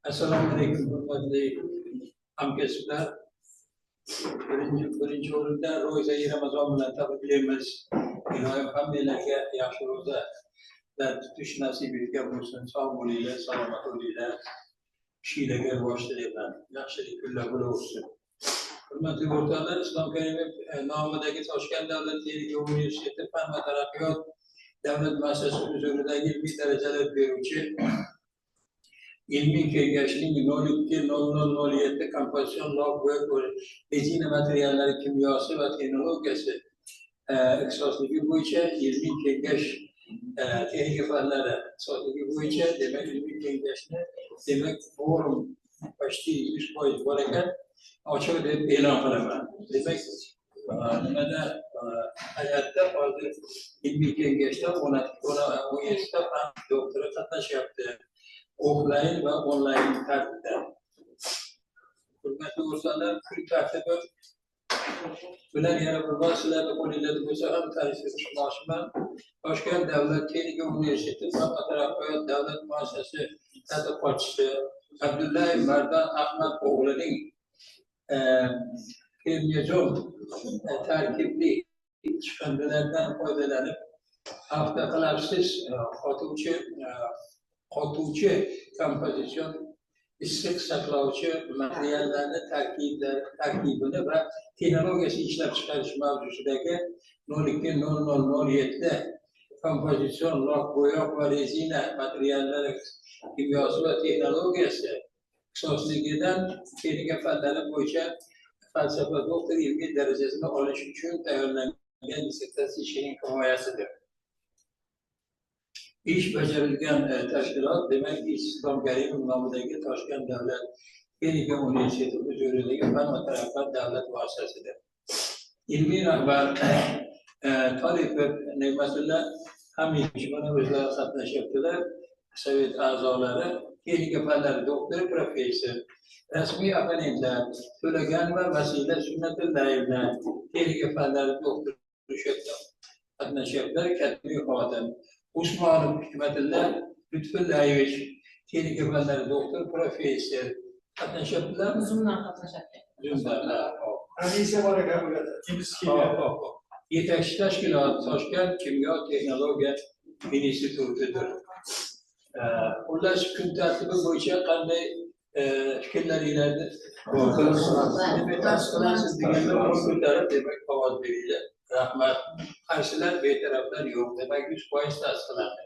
Assalamu alaikum hurmatli hamkasblar. Birinchi o'rinda ro'za-i Ramazon bilan tabriklaymiz. Iloyim hammalarga yaxshi ro'zalar tutish nasib etgan bo'lsin. Sog' bo'linglar, salomat bo'linglar. Ishinglarga rivoj tilayman. Yaxshilik kunlar bo'laversin. Hurmatli o'rtoqlar, Islom Karimov nomidagi Toshkent davlat texnika universiteti fan va taraqqiyot davlat muassasasi huzuridagi ilmiy darajalar beruvchi ilmiy kengashning 020007 kompozitsion log bo'ya rezina materiallari kimyosi va texnologiyasi ixtisosligi bo'yicha ilmiy kengash texnika fanlari ixtisosligi bo'yicha demak ilmiy kengashni demak forum почти 100% bor ekan, ochiq deb e'lon qilaman. Demak nimada hayotda hozir ilmiy kengashda 17 fan doktori qatnashyapti. Offline va online tartibda. Hurmatli o'rtoqlar, kun tartibi bilan yana bir bor sizlarni qo'lingizda bo'lsa ham tanishtirmoqchiman. Toshkent davlat texnika universiteti fan va taraqqiyot davlat muassasasi tadqiqotchisi Abdullayev Mardan Ahmad o'g'lining kemiyazon tarkibli chiqindilardan foydalanib avtoqlavsiz qotuvchi kompozitsion issiq saqlovchi materiallarni tarkibini va texnologiyasi ishlab chiqarish mavzusidagi 020007 kompozitsion lok bo'yoq va rezina materiallari kimyosi va texnologiyasi ixtisosligidan texnika fanlari bo'yicha falsafa doktor ilmiy darajasini olish uchun tayyorlangan dissertatsiya ishining himoyasidir. İş bajarilgan tashkilot demak Islom Karimov nomidagi Toshkent davlat texnika universiteti huzuridagi fan va taraqqiyot davlat muassasasidir. Ilmiy rahbar Tolipov Ne'matulla Hamidovich mana o'zlari qatnashyaptilar. Sovet a'zolari, texnika fanlari doktori, professor, rasmiy opponentlar To'lagan va Vasila Sunnatullayevlar, texnika fanlari doktori qatnashyaptilar. Katbiy xodim Usmonov Hikmatilla Lutfullayevich, texnika fanlari doktor, professor qatnashyaptilar. Zoomdan qatnashyapti. Komissiya bor ekan bularda. Yetakchi tashkilot Toshkent kimyo texnologiya institutidir. Xullas kun tartibi bo'yicha qanday fikrlaringlarni tasdiqlasiz deganda ko'tarib demak ovoz beringlar. Rahmat. Qarshilar, betaraflar yo'q. Demak 100% tasdiqlandi.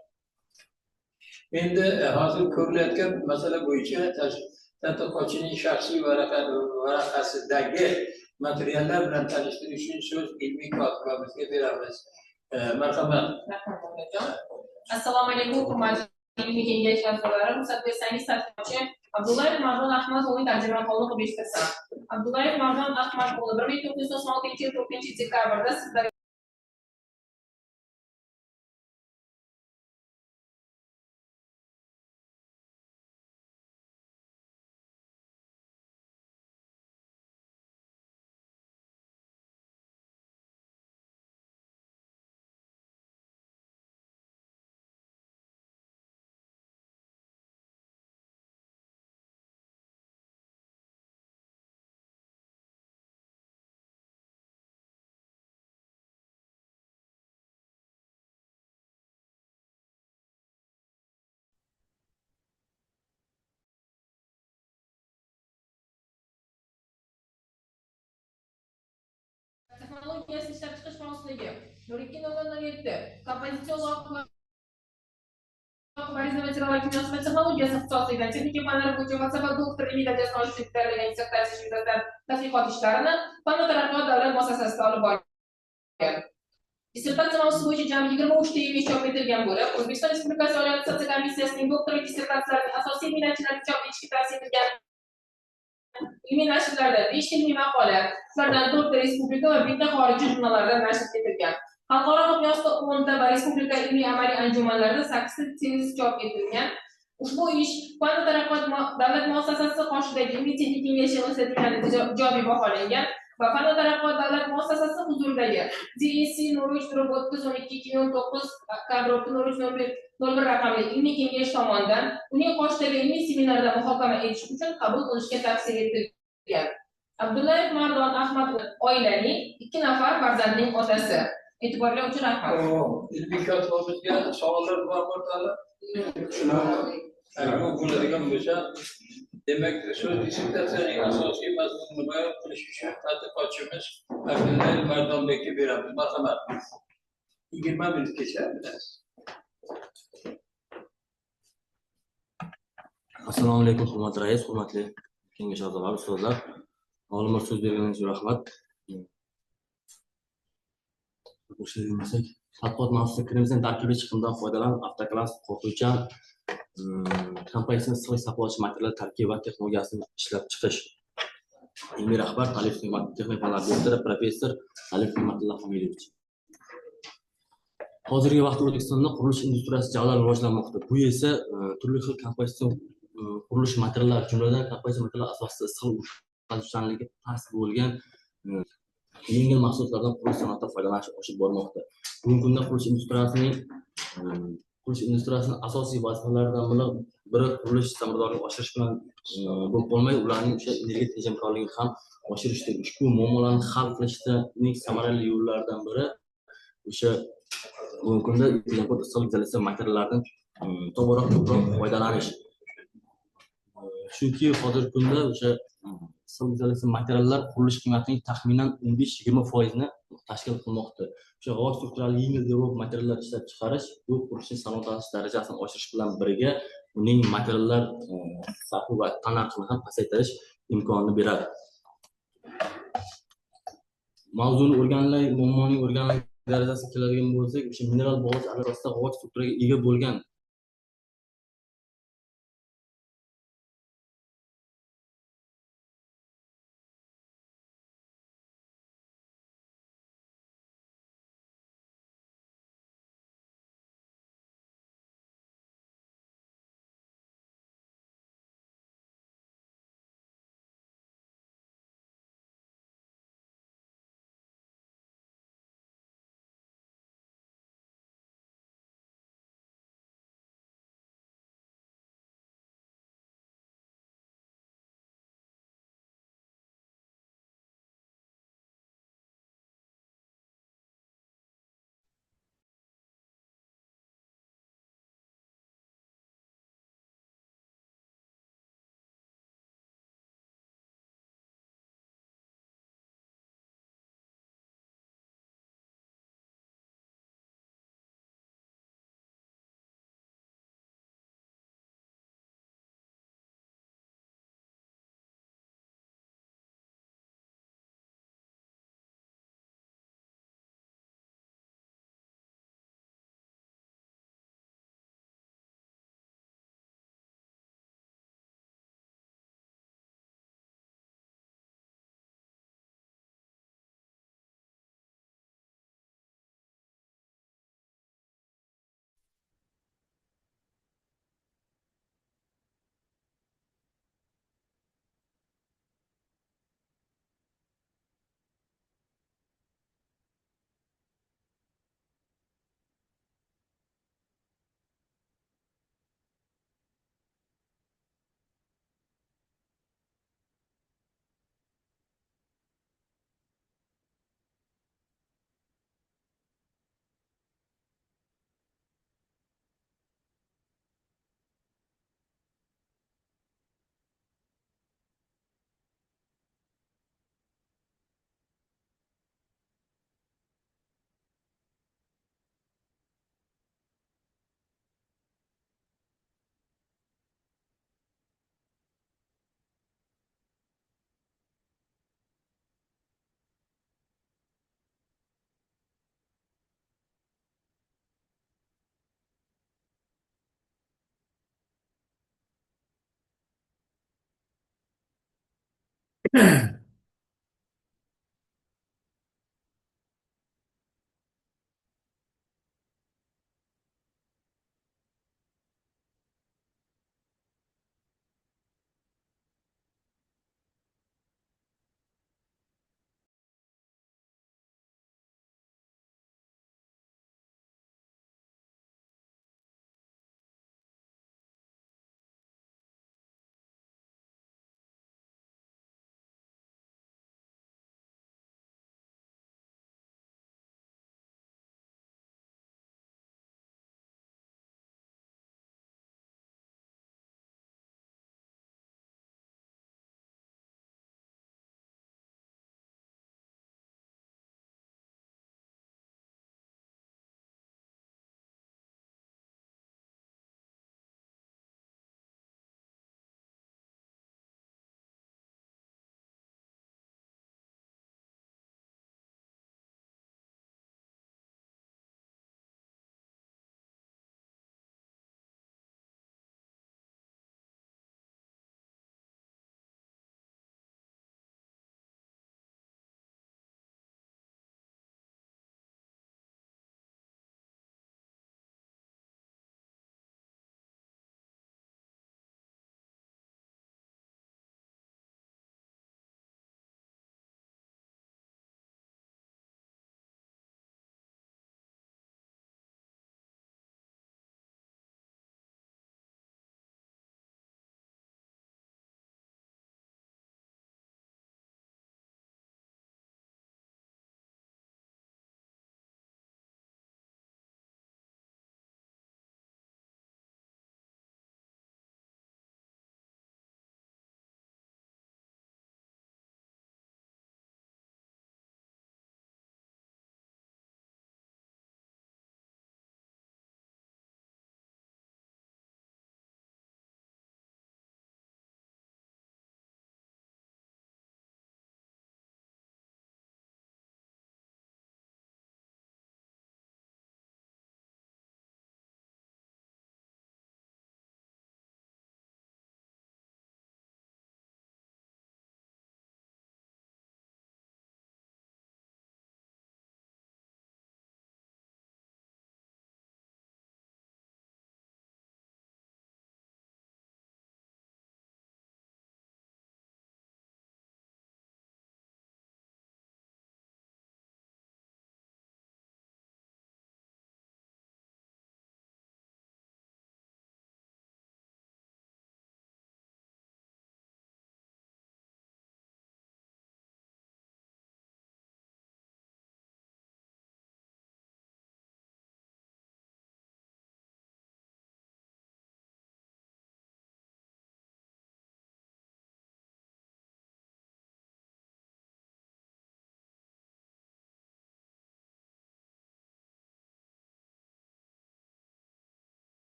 Endi hozir ko'rilayotgan masala bo'yicha tadqiqotchining shaxsiy varaqasidagi materiallar bilan tanishtirish uchun so'z ilmiy kotibimizga beramiz. Marhamat. Assalomu alaykum, hurmatli ilmiy kengash a'zolari. Ruxsat bersangiz, tadqiqotchi Abdullayev Mardan Ahmad o'g'li tarjimonxonni qilib eshitasan. Abdullayev Mardan Ahmad o'g'li 1996 yil 4-dekabrda sizlarga texnologiyasi ishlab chiqish mavsumligi 0207 kompozitsion loyiha Marina materiallar kimyosi va texnologiyasi ixtisosligidan texnika fanlari bo'yicha falsafa doktor ilmiy darajasini olish uchun tayyorlagan dissertatsiya yuzasidan tadqiqot ishlarini Fan va taraqqiyot davlat muassasasida olib borgan. Dissertatsiya mavzusi bo'yicha jami 23 ta ilmiy chop etilgan bo'lib, O'zbekiston Respublikasi Oliy attestatsiya komissiyasining doktorlik dissertatsiyalarining asosiy ilmiy natijalari chop etishga tavsiya etilgan ilmiy nashrlarda 5 ilmiy maqola, ulardan 4 ta respublika va bitta xorijiy jurnallarda nashr etilgan. Xalqaro miqyosda 10 ta va respublika ilmiy amaliy anjumanlarida 8 ta tezis chop etilgan. Ushbu ish Fan va taraqqiyot davlat muassasasi qoshidagi ilmiy texnik kengash institutlarida ijobiy baholangan va Fan va taraqqiyot davlat muassasasi huzuridagi DEC 03/12/2019 01 raqamli ilmiy kengash tomonidan uning qoshidagi ilmiy seminarda muhokama etish uchun qabul qilishga tavsiya etilgan. Abdullayev Mardon Ahmad oilaning 2 nafar farzandning otasi. E'tiborli uchun rahmat. Ilmiy kotibimizga savollar bor hali. Shunaqa. Agar bo'ladigan bo'lsa, demak, so'z dissertatsiyaning asosiy mazmunini bayon qilish uchun tadqiqotchimiz Abdullayev Mardonbekka beramiz. Marhamat. 20 minutgacha. Assalomu alaykum, hurmatli rais, hurmatli kengash a'zolari, ustozlar. Olimlar so'z berganingiz uchun rahmat. Tadqiqot mavzusiga kirimizdan tarkibiy chiqimdan foydalanib, avtoklass, qo'rquvchan, kompozitsion issiqlik saqlovchi material tarkibi va texnologiyasini ishlab chiqish. Ilmiy rahbar Talif texnik fanlar doktori, professor Talif Himmatilla Hamidovich. Hozirgi vaqtda O'zbekistonda qurilish industriyasi jadal rivojlanmoqda. Bu esa turli xil kompozitsion qurilish materiallar, jumladan kompozitsion materiallar asosida issiqlik o'tkazuvchanligi past bo'lgan yengil mahsulotlardan qurilish sanoatida foydalanish oshib bormoqda. Bugungi kunda qurilish industriyasining asosiy vazifalaridan biri qurilish samaradorligini oshirish bilan bo'lib qolmay, ularning o'sha energiya tejamkorligini ham oshirishdir. Ushbu muammolarni hal qilishning samarali yo'llaridan biri o'sha bugungi kunda import issiqlik izolyatsiya materiallaridan ko'proq foydalanish. Chunki hozirgi kunda o'sha issiqlik izolyatsiya materiallar qurilish qiymatining taxminan 15-20% ni tashkil qilmoqda. O'sha g'oz strukturali yengil devorov materiallar ishlab chiqarish bu qurilish sanoat darajasini oshirish bilan birga uning materiallar sarfi va tannarxini ham pasaytirish imkonini beradi. Mavzuni o'rganilay, muammoning o'rganilay darajasiga keladigan bo'lsak, o'sha mineral bog'ich asosida g'oz strukturaga ega bo'lgan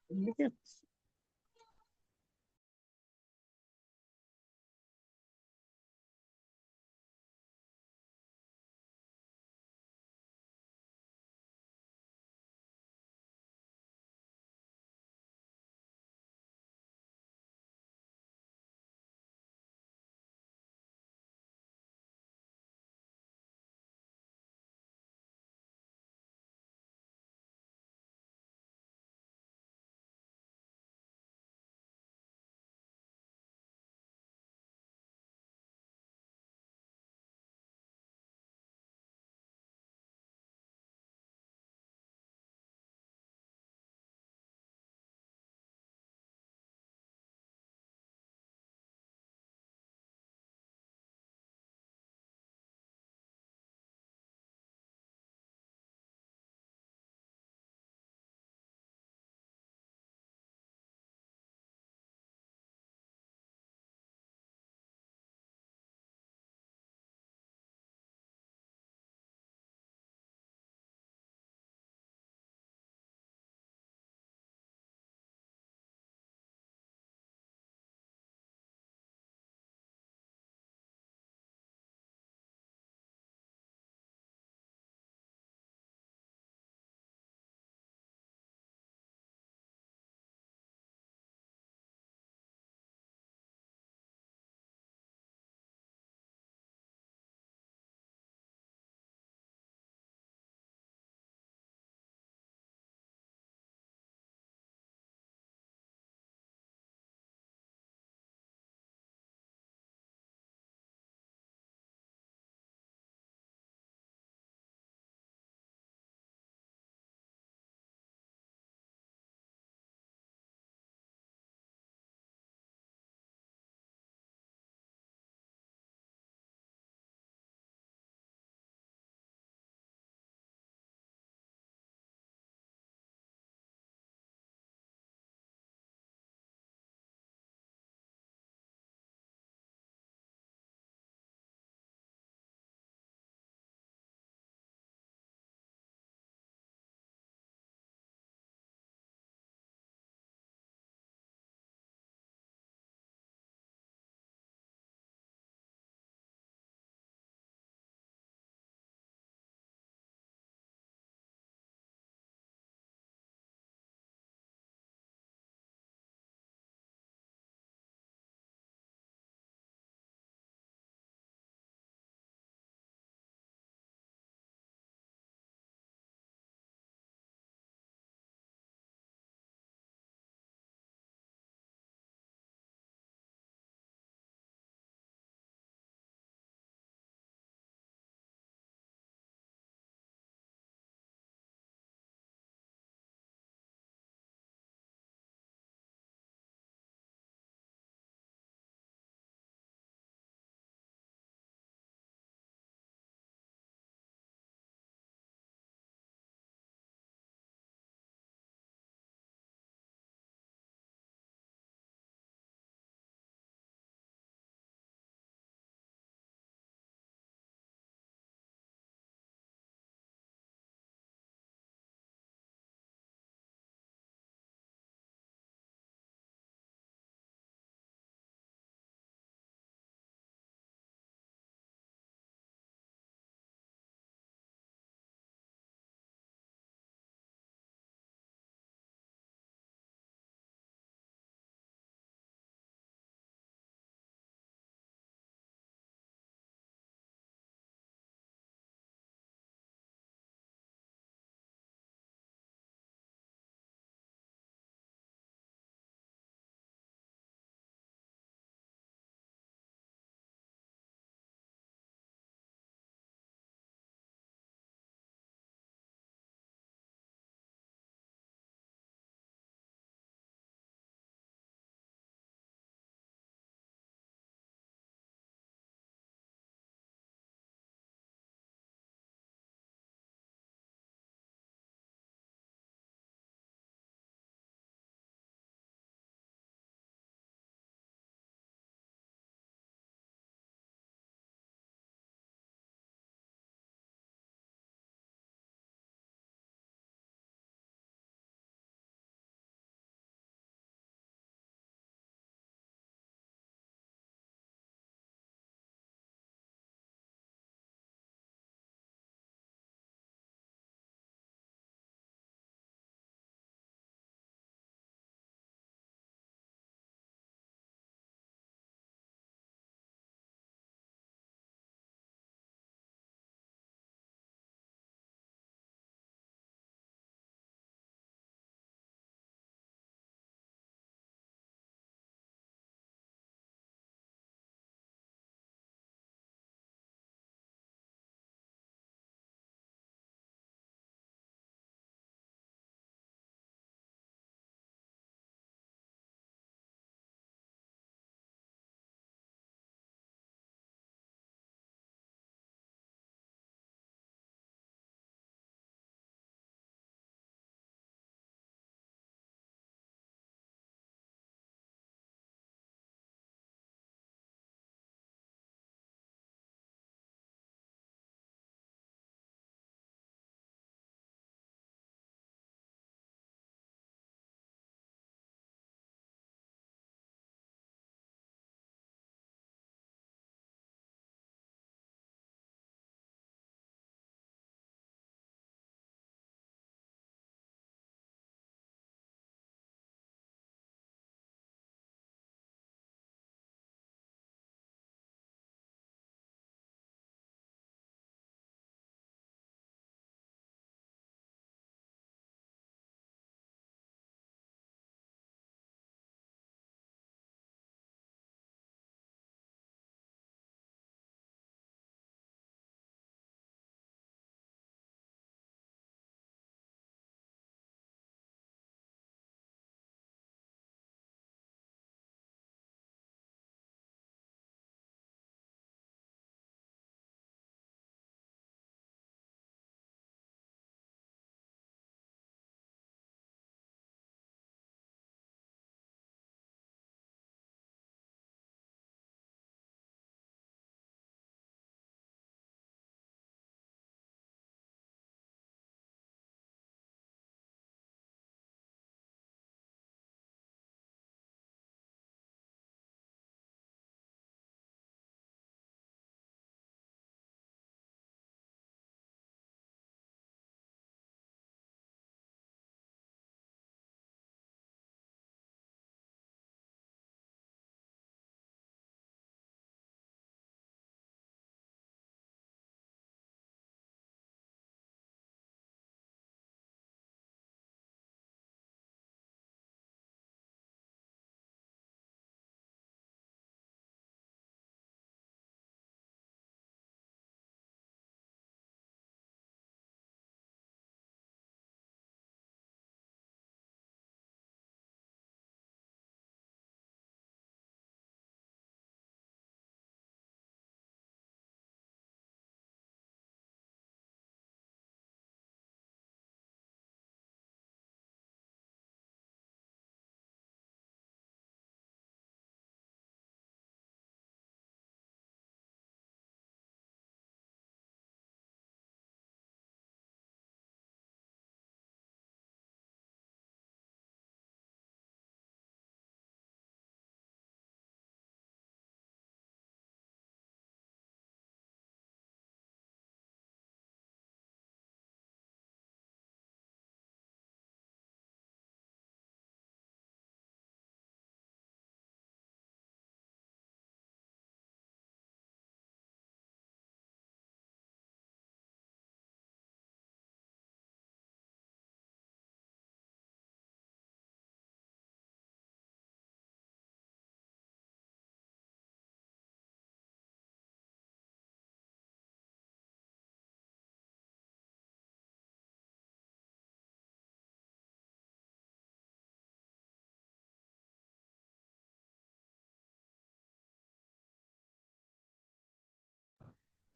Bitte.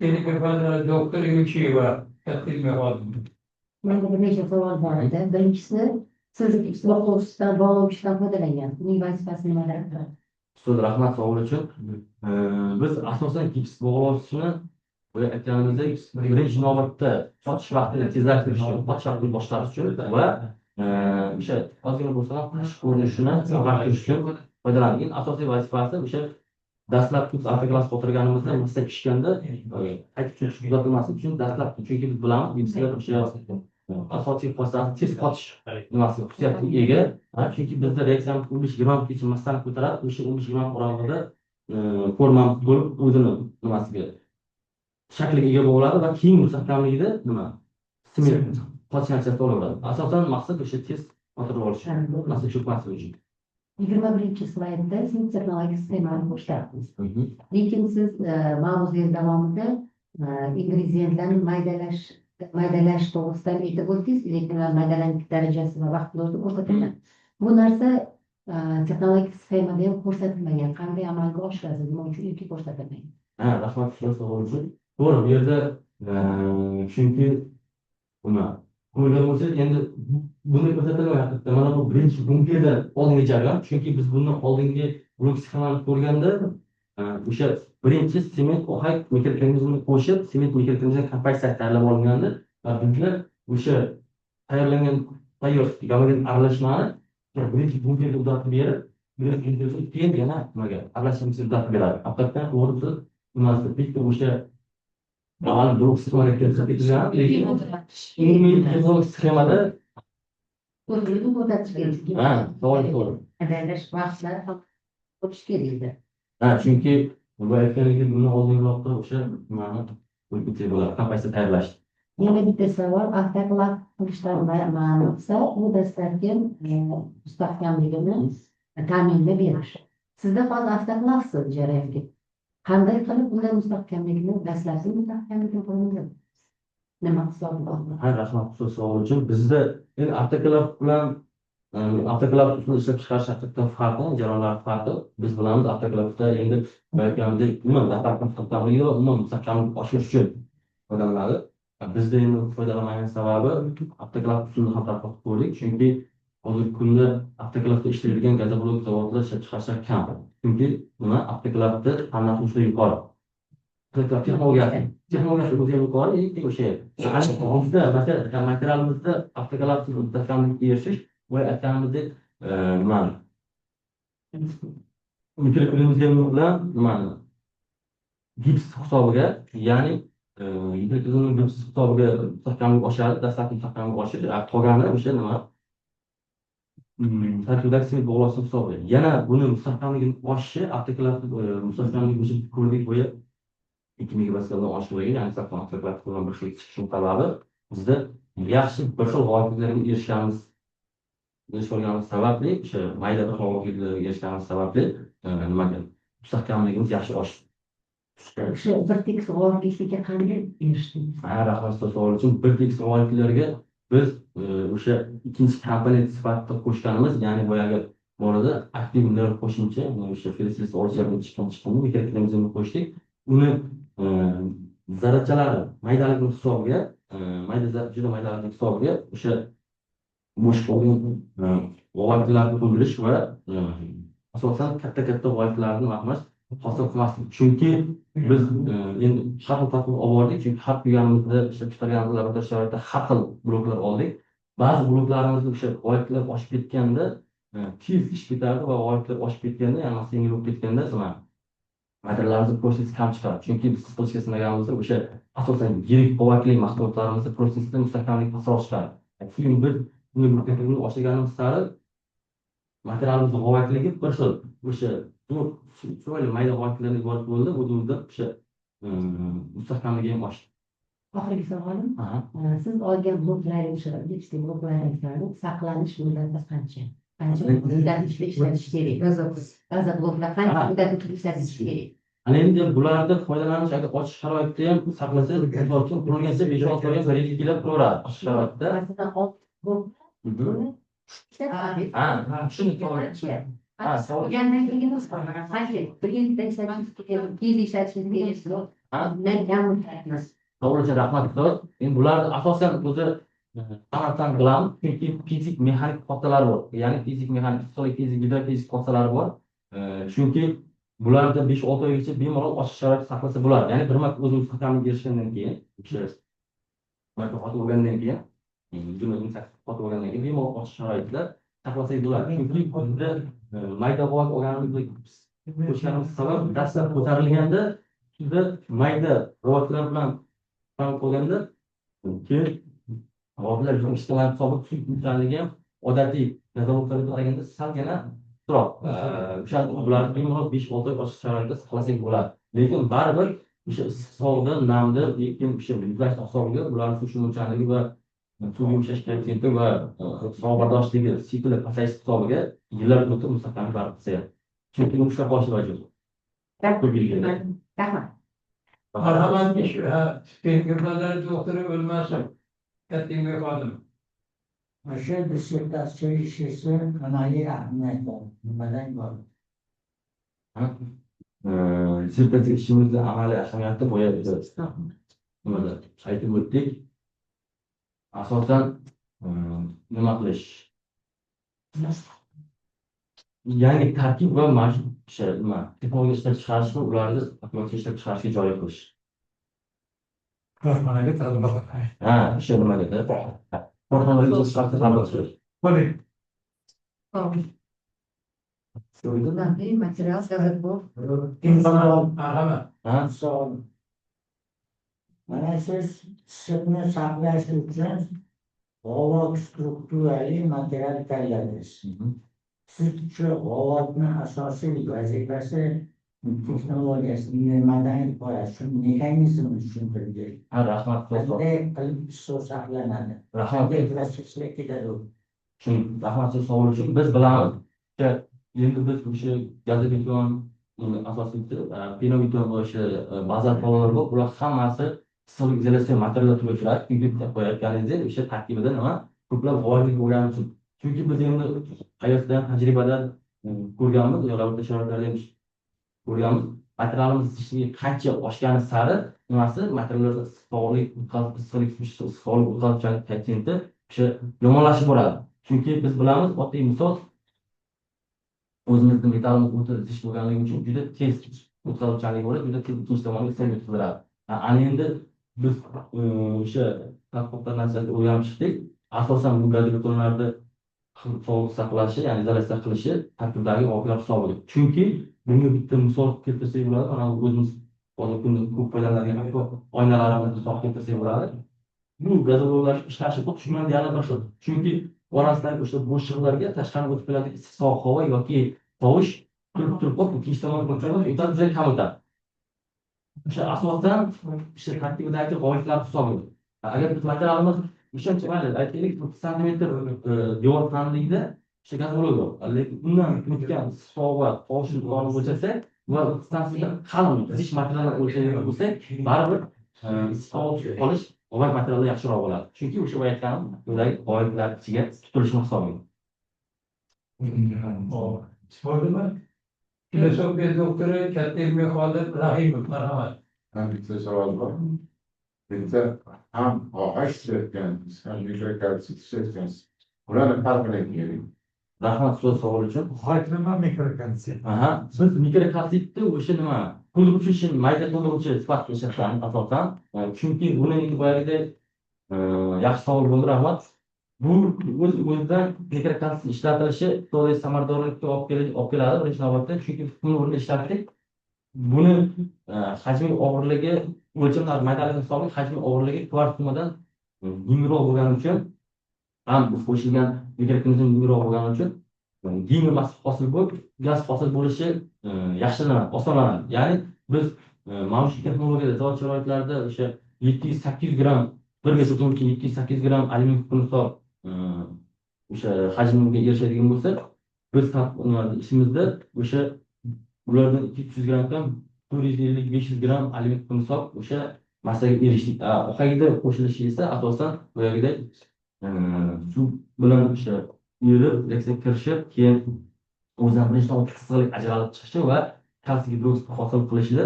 Telefonda doktor Yurchiyeva taqdim qildim. Menda bir necha savol bor edi. Birinchisi, siz boquvchidan, bog'lovchidan foydalangan. Uning vazifasi nimalar? Ustoz, rahmat savol uchun. Biz asosan gips bog'lovchisini bo'ya aytganimizdek birinchi navbatda sochish vaqtini tezlashtirish uchun, sochish vaqtini boshlash uchun va o'sha ozgina bo'lsa ham tashqi ko'rinishini saqlash uchun foydalangan. Asosiy vazifasi o'sha dastlabki avtoklass o'tirganimizda massa pishganda qaytib tushirish kuzatilmaslik uchun dastlabki, chunki biz bilamiz gipslar o'sha asosiy vositasi tez qotish nimasi xususiyatiga ega. Chunki bizda reaksiyamiz 15-20 kecha massani ko'taradi, o'sha 15-20 oralida formamiz bo'lib o'zini nimasiga shakliga ega bo'ladi va keyin mustahkamligida nima sement qotish natijasida olaveradi. Asosan maqsad o'sha tez qotirib olish, massa cho'kmasligi uchun. 21 slaydda siz texnologik sistemani ko'rsatdingiz. Lekin siz mavzular davomida ingredientlarni maydalash to'g'risidan aytib o'tdingiz, lekin maydalanish darajasi va vaqt o'zi ko'rsatilgan. Bu narsa texnologik sxemada ham ko'rsatilmagan. Qanday amalga oshirasiz? Nima uchun ilk ko'rsatilmagan? Rahmat savol uchun. To'g'ri, bu yerda chunki nima ko'rgan bo'lsak, endi buni ko'rsatilmayapti. Mana bu birinchi bunkerdan oldingi jarayon. Chunki biz bundan oldingi blok sxemani ko'rganda o'sha birinchi sement ohak mikroorganizmni qo'shib, sement mikroorganizm kompozitsiya tayyorlab olinganda va bizlar o'sha tayyorlangan tayyor gamogen aralashmani birinchi bunkerga uzatib berib, keyin yana nimaga aralashmani uzatib beradi. Haqiqatan to'g'risi nimasi bitta o'sha ma'lum blok sxemaga ko'rsatilgan, lekin umumiy texnologik sxemada savol to'g'ri. Maydalash vaqtlari ham bo'lishi kerak edi. Chunki bu aytganingizda buni oldinroqda o'sha nimani o'tib bo'ladi, kompozitsiya tayyorlash. Yana bitta savol, avtoklav qilishdan ma'nosi u dastlabki mustahkamligini ta'minlab berish. Sizda hozir avtoklavsiz jarayonga. Qanday qilib bunday mustahkamlikni dastlabki mustahkamlikni qo'lga nima hisobiga? Rahmat savol uchun. Bizda endi avtoklav bilan avtoklav usul ishlab chiqarish haqiqatan farqi, jarayonlar farqi. Biz bilamiz avtoklavda endi aytganimdek umuman dastlabki mustahkamligi va umuman mustahkamlikni oshirish uchun foydalaniladi. Bizda endi foydalanmagan sababi avtoklav usulini ham tatbiq qildik. Chunki hozirgi kunda avtoklavda ishlaydigan gazoblok zavodlar ishlab chiqarishlar kam. Chunki nima avtoklavda qanday yuqori. Texnologiyasi o'zi ham yuqori, lekin o'sha bizda masalan materialimizda avtoklav mustahkamlikka erishish va aytganimizdek nima mikroorganizm bilan nimani gips hisobiga, ya'ni mikroorganizm gips hisobiga mustahkamlik oshadi, dastlabki mustahkamlik oshadi, qolgani o'sha nima tarkibidagi sement bog'lovchi hisobiga. Yana buni mustahkamligini oshishi avtoklav mustahkamlik o'sha ko'rlik bo'yi 2 megapaskal oshirgan, ya'ni avtoklav bilan bir xil chiqishning sababi bizda yaxshi bir xil g'oyalarga erishganimiz sababli, o'sha mayda texnologiyalarga erishganimiz sababli nimaga mustahkamligimiz yaxshi oshdi. O'sha bir tekis g'oliblikka qanday erishdingiz? Rahmat savol uchun. Bir tekis g'olibliklarga biz o'sha ikkinchi komponent sifatida qo'shganimiz, ya'ni boyagi borada aktiv nerv qo'shimcha, o'sha ferrosilisiy o'lchamdan chiqqan mikroorganizmni qo'shdik. Uni zarrachalari maydaligi hisobiga, juda maydaligi hisobiga o'sha bo'sh qolgan g'oyatlarni to'ldirish va asosan katta g'oyatlarni hosil qilmaslik. Chunki biz endi har xil tatbiq olib bordik, chunki har qilganimizda ishlab chiqarganimiz laboratoriya sharoitida har xil bloklar oldik. Ba'zi bloklarimizni o'sha g'oyatlar oshib ketganda tez ish bitardi va g'oyatlar oshib ketganda, ya'ni yengil bo'lib ketganda materiallarimizni prosessi kam chiqadi. Chunki biz to'shga sinaganimizda o'sha asosan yirik quvvatli mahsulotlarimizni prosessida mustahkamlik pastroq chiqadi. Keyin biz buni mustahkamlikni oshirganimiz sari materialimizni quvvatligi bir xil o'sha chiroyli mayda g'oyatlardan iborat bo'ldi. O'zimizda o'sha mustahkamligi ham oshdi. Oxirgi savolim, siz olgan bloklarning saqlanish muddati qancha? Qancha muddatda ishlatish kerak? Gazot bloklar qancha muddatda ishlatish kerak? Endi bularni foydalanish agar ochiq sharoitda ham saqlasa, misol uchun qurilgancha 5-6 oy ham yilga turaveradi ochiq sharoitda. Shuni Qanday qilgandan keyin qancha bir yilda ishlatish kerak, 2 yil ishlatish kerak. Bundan kam o'tamiz. To'g'richa rahmat Xitoy. Endi bularni asosan o'zi san'atdan bilamiz, chunki fizik mexanik qoidalar bor. Ya'ni fizik mexanik, fizik, gidrofizik qoidalari bor. Chunki bularda 5-6 oygacha bemalol ochiq sharoit saqlasa bo'ladi. Ya'ni bir marta o'zi mustahkamlikka erishgandan keyin, o'sha marta qotib bo'lgandan keyin, qotib bo'lgandan keyin bemalol ochiq sharoitda saqlasak bo'ladi. Chunki bizda mayda quvvat organizmga qo'shganimiz sabab dastlab ko'tarilganda sizda mayda robotlar bilan qo'yganda keyin robotlar ishchilarni sobit tushunchariligi ham odatiy nazoratlarga qaraganda salgina ko'proq o'sha ularni bemalol 5-6 oy ochiq sharoitda saqlasak bo'ladi. Lekin baribir o'sha issiqda, namda, lekin o'sha muzlash hisobiga ularni tushunchariligi va suv yumshash koeffitsiyenti va sog'bardoshligi sikli pasayish hisobiga yillar o'tib mustahkamlik baribir pasayadi. Chunki ushlab qolish iloji yo'q. Rahmat. Marhamat tengirmalar doktori o'lmasin. Katta xodim. O'sha dissertatsiya ishisi amaliy ahamiyat bor. Nimadan bor? Dissertatsiya ishimizni amaliy ahamiyati bo'yab nimada aytib o'tdik. Asosan nima qilish? Yangi tarkib va texnologiya ishlab chiqarishni ularni operatsiya ishlab chiqarishga joriy qilish. Korxonaga tadbiq. O'sha nimaga korxonaga chiqarishga tadbiq qilish. Bularning material zarur bor. Marhamat. Savol. Mana siz sirni saqlash uchun g'ovot strukturali material tayyorlaysiz. Siz uchun g'ovotni asosiy vazifasi texnologiyasi nimadan iborat? Shu mexanizmni tushuntirdik. Rahmat. Qanday qilib suv saqlanadi? Rahmat. Prosesga ketadi. Rahmat savol uchun biz bilamiz. Endi biz o'sha gazobeton asosiy penobeton o'sha ba'zi to'lqinlar bor. Bular hammasi issiqlik izolyatsiya materiallar turuvchilar. Chunki qo'yayotganingizdek o'sha tarkibida nima ko'plab g'oyaviy bo'lgani uchun. Chunki biz endi hayotdan, tajribadan ko'rganmiz, laboratoriya sharoitlarida ham ko'rganmiz. Materialimiz ishligi qancha oshgani sari nimasi materiallarda issiqlik o'tkazuvchanlik koeffitsiyenti o'sha yomonlashib boradi. Chunki biz bilamiz, oddiy misol o'zimizning metallimiz o'ta zich bo'lganligi uchun juda tez o'tkazuvchanligi bo'ladi, juda tez ikkinchi tomonga issiqlik o'tkaziladi. Ana endi biz o'sha tadqiqotlar natijasida o'rganib chiqdik. Asosan bu gazobetonlarda sovuq saqlashi, ya'ni izolyatsiya qilishi tarkibdagi g'oyalar hisobiga. Chunki bunga bitta misol keltirsak bo'ladi. Mana o'zimiz hozir kunda ko'p foydalanadigan oynalarimizni misol keltirsak bo'ladi. Bu gazoblashlar ishlashi xuddi shu bilan deyarli bir xil. Chunki orasidagi o'sha bo'shliqlarga tashqari o'tib keladi issiq havo yoki tovush turib qolib, ikkinchi tomonga o'tadi, juda kam o'tadi. O'sha asosan o'sha tarkibidagi g'oyalar hisobiga. Agar biz materialimiz ishonch mayli, aytaylik 30 sm devor qalinligida o'sha gazolog bor. Lekin undan o'tgan issiq va tovush miqdorini o'lchasak va 30 sm qalin zich materiallar o'lchaydigan bo'lsak, baribir issiq qolish g'oya materiallar yaxshiroq bo'ladi. Chunki o'sha aytganim bulardagi g'oyalar ichiga tutilishni hisobiga. Bo'ldimi? Filosofiya doktori katta ilmiy xodim Rahimov, marhamat. Bitta savol bor. Bitta ham OH tushayotgansiz, ham mikrokalsiy tushayotgansiz. Ularni farqini ayting. Rahmat savol uchun. Nima mikrokalsiy? Biz mikrokalsiyni o'sha nima? To'ldiruvchi, mayda to'ldiruvchi sifatida ishlatamiz asosan. Chunki buni boyagidek yaxshi savol bo'ldi, rahmat. Bu o'z-o'zidan mikrokalsiy ishlatilishi to'g'ri samaradorlikka olib keladi birinchi navbatda. Chunki buni o'rnida ishlatdik. Buni hajmi og'irligi o'lchamlar maydaligi hisobiga hajmi og'irligi kvartsumadan yengilroq bo'lgani uchun ham qo'shilgan mikroorganizm yengilroq bo'lgani uchun yengil massa hosil bo'lib, gaz hosil bo'lishi yaxshilanadi, osonlanadi. Ya'ni biz mavjud texnologiyada zavod sharoitlarida o'sha 700-800 gramm bir metr uchun 700-800 gramm alyumin kukuni o'sha hajmga erishadigan bo'lsak, biz ishimizda o'sha ulardan 200 gramm kam 450-500 gramm alyumin kukuni o'sha massaga erishdik. Oxirida qo'shilishi esa asosan boyagidek suv bilan o'sha erib, reaksiyaga kirishib, keyin o'zidan birinchi issiqlik ajralib chiqishi va kalsiy gidroksid hosil qilishida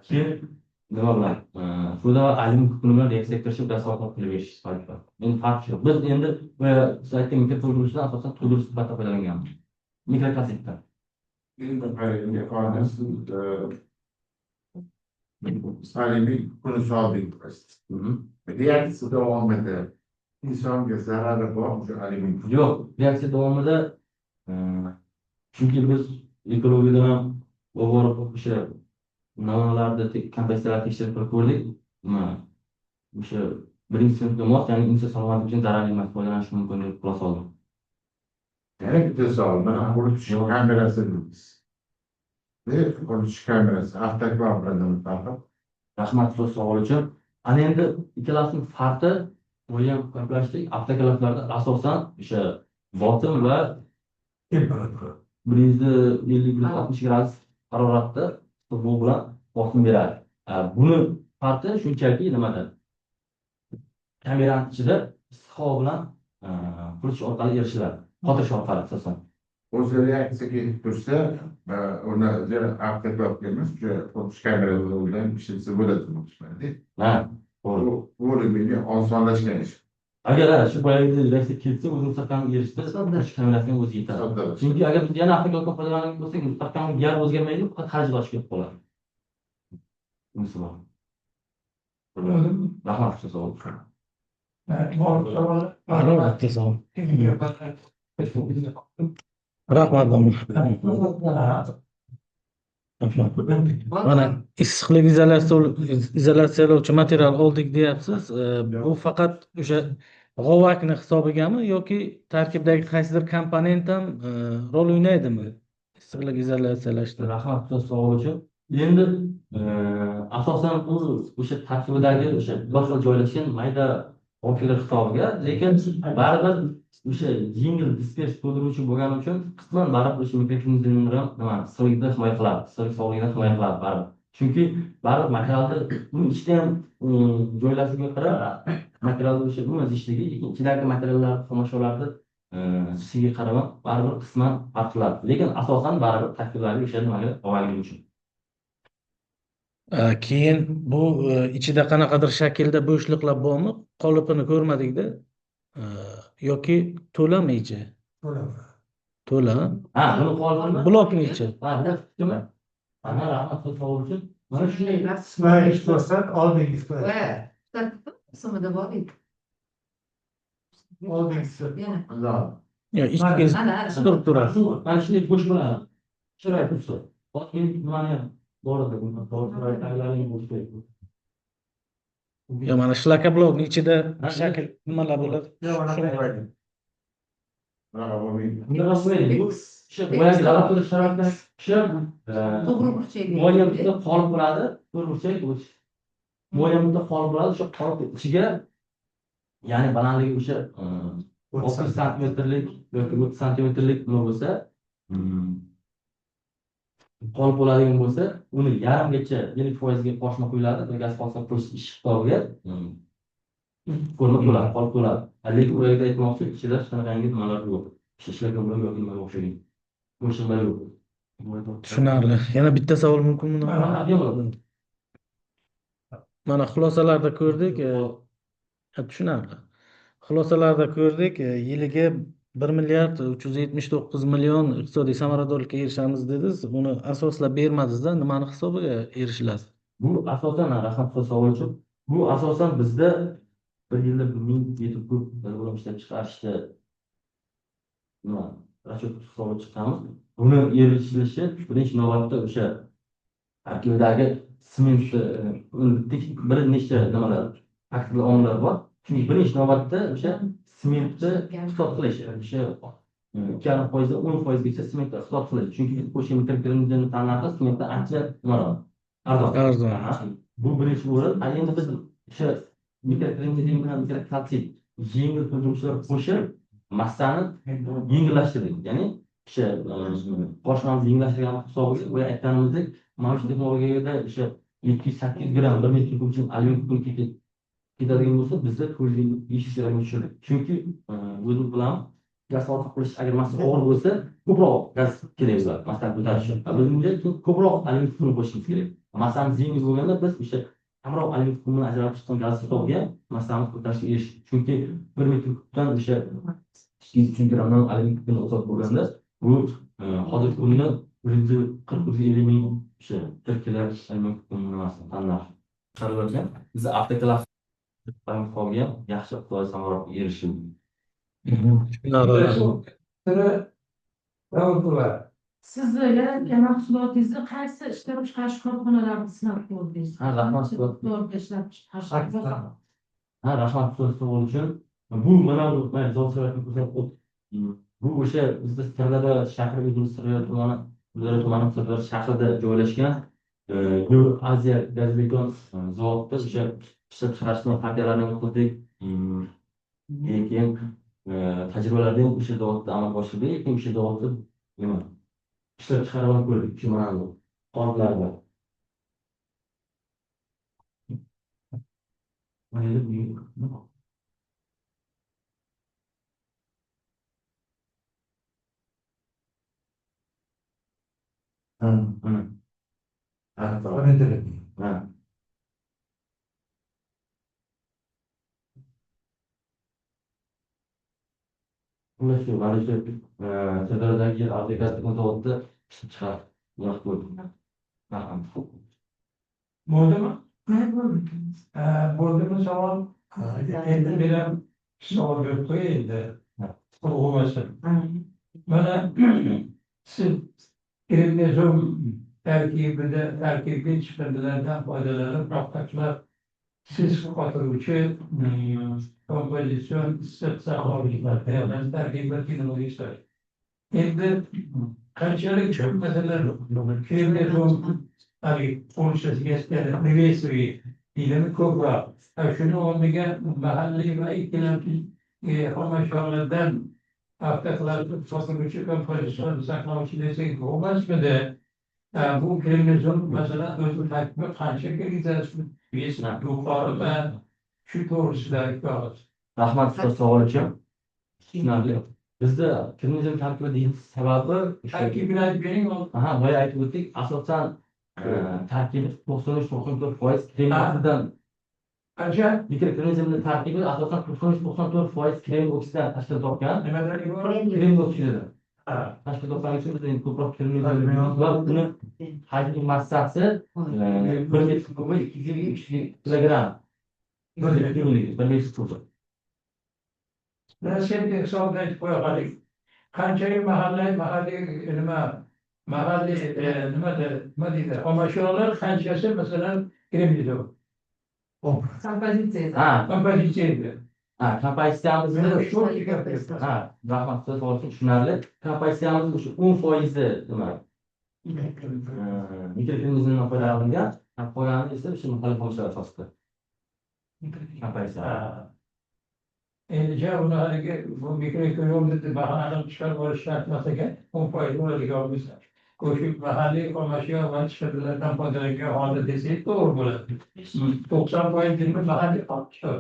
keyin nima bilan foda va alyumin kukuni bilan reaksiya kirishib rasolatni qilib berish sifatida. Endi farqi yo'q. Biz endi siz aytgan mikroto'ldirishdan asosan to'ldirish sifatida foydalanganmiz. Mikrokasetdan. Endi qarang, ifodasi salimiy kuni soldik. Reaksiya davomida insonga zarari bor o'sha alyumin. Yo'q, reaksiya davomida chunki biz ekologiyadan ham oborib o'sha namunalarni kompensatsiyalar tekshirib ko'rdik. O'sha birinchi sinfga mos, ya'ni inson salomatligi uchun zararli emas, foydalanish mumkin deb xulosa oldim. Yana bitta savol, mana quritish kamerasi deymiz. Quritish kamerasi avtoklav bilan nima farqi? Rahmat so'z savol uchun. Ana endi ikkalasining farqi o'ylam gaplashdik. Avtoklavlarda asosan o'sha botim va Temperatura. 150-160 gradus haroratda bu bilan bosim beradi. Buni farqi shunchaki nimada? Kameraning ichida issiq havo bilan quritish orqali erishiladi. Qotirish orqali asosan. O'zi reaksiya ketib tursa, uni avtoklavga emas, o'sha quritish kamerasi bilan ishlatsa bo'ladi demoqchiman-da. Ha, to'g'ri. Bu menga osonlashgan ish. Agar shu boyagi reaksiya ketsa, o'zi mustahkam erishsa, quritish kamerasining o'zi yetadi. Chunki agar biz yana avtoklavdan foydalangan bo'lsak, mustahkam gar o'zgarmaydi, faqat xarajat oshib ketib qoladi. Bunisi bor. Rahmat siz savol. Rahmat domla. Mana issiqlik izolyatsiyalovchi material oldik deyapsiz. Bu faqat o'sha g'ovakni hisobigami yoki tarkibdagi qaysidir komponent ham rol o'ynaydimi? Issiqlik izolyatsiyalashda. Rahmat siz savol uchun. Endi asosan bu o'sha tarkibidagi o'sha bir xil joylashgan mayda obyektlar hisobiga, lekin baribir o'sha yengil dispers to'ldiruvchi bo'lgani uchun qisman baribir o'sha mikroorganizmlar nima sog'lig'ida himoya qiladi, sog'lig'idan himoya qiladi baribir. Chunki baribir materialda uning ichida ham joylashuviga qarab materialda o'sha umuman zichligi, lekin ichidagi materiallar xomashyolarni sisiga qarab baribir qisman farq qiladi. Lekin asosan baribir tarkiblari o'sha nimaga bog'langan uchun. Keyin bu ichida qanaqadir shaklda bo'shliqlar bormi? Qolipini ko'rmadik-da. Yoki to'lami ichi? To'la. Ha, buni qoldirma. Blokni ichi. Ha, nima? Ana rahmat siz savol uchun. Mana shunday Smaylish ko'rsat, oldingiz ko'rsat. Qismida bor edi. Oldingisi. Yana. Yo, ichki strukturasi. mana shunday bo'sh bo'ladi. Chiroy tursa. Botkin nimani ham bor edi, buni to'g'ri taglaring bo'sh bo'ladi. Yo, mana shlaka blokni ichida shakl nimalar bo'ladi? Bundan so'raydi. Bu o'sha boyagi laboratoriya sharoitida o'sha To'g'ri burchakli. mo'yamizda qolib bo'ladi, bir burchak o'ch. Mo'yamizda qolib bo'ladi, o'sha qolib ichiga ya'ni balandligi o'sha 30 santimetrlik yoki 30 santimetrlik nima bo'lsa, qolib bo'ladigan bo'lsa, uni yarimgacha 50% ga qo'shma qo'yiladi, gaz qolsa qo'shish ish hisobiga ko'rinib bo'ladi, qolib bo'ladi. Lekin u yerda aytmoqchi, ichida shunaqangi nimalar yo'q. Ishlagan bo'lib yoki nima o'xshagan. Qo'shimlar yo'q. Tushunarli. Yana bitta savol mumkinmi? Mana xulosalarda ko'rdik, tushunarli. Xulosalarda ko'rdik, yiliga 1 milliard 379 million iqtisodiy samaradorlikka erishamiz dedingiz. Uni asoslab bermadingiz-da, nimani hisobiga erishiladi? Bu asosan rahmat savol uchun. Bu asosan bizda bir yilda 1000 kub bo'lim ishlab chiqarishda nima raschot hisobi chiqqanmiz. Buni erishilishi birinchi navbatda o'sha tarkibidagi sement bir nechta nimalar faktorlar omillar bor. Chunki birinchi navbatda o'sha sementni hisob qilish, o'sha 2,5% 10% gacha sementni hisob qilish. Chunki qo'shimcha mikroorganizmlarni tanlash sementdan ancha nimaroq arzon. Bu birinchi o'rin. Endi biz o'sha mikroorganizm bilan mikrokalsiy yengil to'ldiruvchilar qo'shib massani yengillashtirdik. Ya'ni o'sha qo'shmamizni yengillashtirgan hisobiga bu aytganimizdek mavjud texnologiyada o'sha 7-8 gramm 1 metr kub uchun alyumin kukuni ketadigan bo'lsa, bizda 500 gramm tushadi. Chunki o'zimiz bilan gaz ortiq qilish agar massa og'ir bo'lsa, ko'proq gaz kerak bo'ladi. Masalan, ko'tarish uchun. Bizga ko'proq alyumin kukuni qo'shishimiz kerak. Massamiz yengil bo'lganda biz o'sha kamroq aliment tuxumini ajratib chiqqan gaz hisobiga masalani ko'tarishga erishdik. Chunki 1 metr kubdan o'sha 200 grammdan aliment tuxumini ozod bo'lganda bu hozirgi kunda 140-150 ming o'sha 1 kilo aliment tuxumi nimasini tanlab chiqarilgan. Biz avtoklav hisobiga yaxshi iqtisodiy samaradorlikka erishdik. Siz böyle mahsulotingizni qaysi ishlab chiqarish korxonalarida sinab ko'rdingiz? Ha, rahmat. To'g'ri ishlab chiqarish. Ha, rahmat savol uchun. Bu mana bu bu o'sha bizda Sirdaryo shahri Sirdaryo shahrida joylashgan Aziya gazbeton zavodida o'sha ishlab chiqarishni partiyalarini qildik. Keyin tajribalarda ham o'sha zavodda amalga oshirdik. Keyin o'sha zavodda nima ishlab chiqarib ko'rdik. Shu mana bu qoliplarda. Xullas shu mana shu Sirdaryodagi yer gazbeton zavodida ishlab chiqarib ko'rdik. Bo'ldimi? Bo'ldi. Bo'ldimi savol? Endi men ham savol berib qo'yay endi. Bo'lmasin. Mana siz kremnezom tarkibiy chiqindilardan foydalanib rohatlar siz qotiruvchi kompozitsion issiq saqlovchilar tayyorlash tarkibini o'ylaysiz. Endi qanchalik ko'p masalan kremnezom qo'shishga reversiy ilmi ko'proq. Shuni o'rniga mahalliy va ikkilamchi xomashyolardan avtoklav sotiluvchi kompozitsion saqlovchi desak bo'lmasmidi? Bu kremnezom masalan o'zi tarkibi qancha kirgizasiz? Yuqori va shu to'g'risidagi kağıt. Rahmat savol uchun. Tushunarli. Bizda kremnezom tarkibi deymiz sababi Tarkibini aytib bering. aha, boya aytib o'tdik, asosan tarkibi 93-94% krem-oksiddan Qancha? mikrokremnezomning tarkibi asosan 93-94% krem-oksiddan tashkil topgan. Nimadan iborat? Krem-oksididan tashkil topgan uchun bizda ko'proq kremnezom va uni hajmi massasi 1 metr kubi 200-300 kilogramm. 1 metr kubi. Sen hisobda aytib qo'ya qoling. Qanchalik nima deydi? Xomashyolar qanchasi masalan kremnezom? Kompozitsiya. Kompozitsiya edi. Kompozitsiyamizni ha, rahmat savol uchun tushunarli. Kompozitsiyamizni o'sha 10% nima mikrokremnezomdan foydalanilgan, qolgani esa o'sha muxolif xomashyolar asosida. Kompozitsiya. Endi uni haligi bu mikrokremni bahonadan chiqarib olish shart emas ekan, 10% bo'ladigan bo'lsa. Qo'shib mahalliy xomashyo va chiqindilardan foydalangan holda desak to'g'ri bo'ladi. 90% mahalliy xomashyo.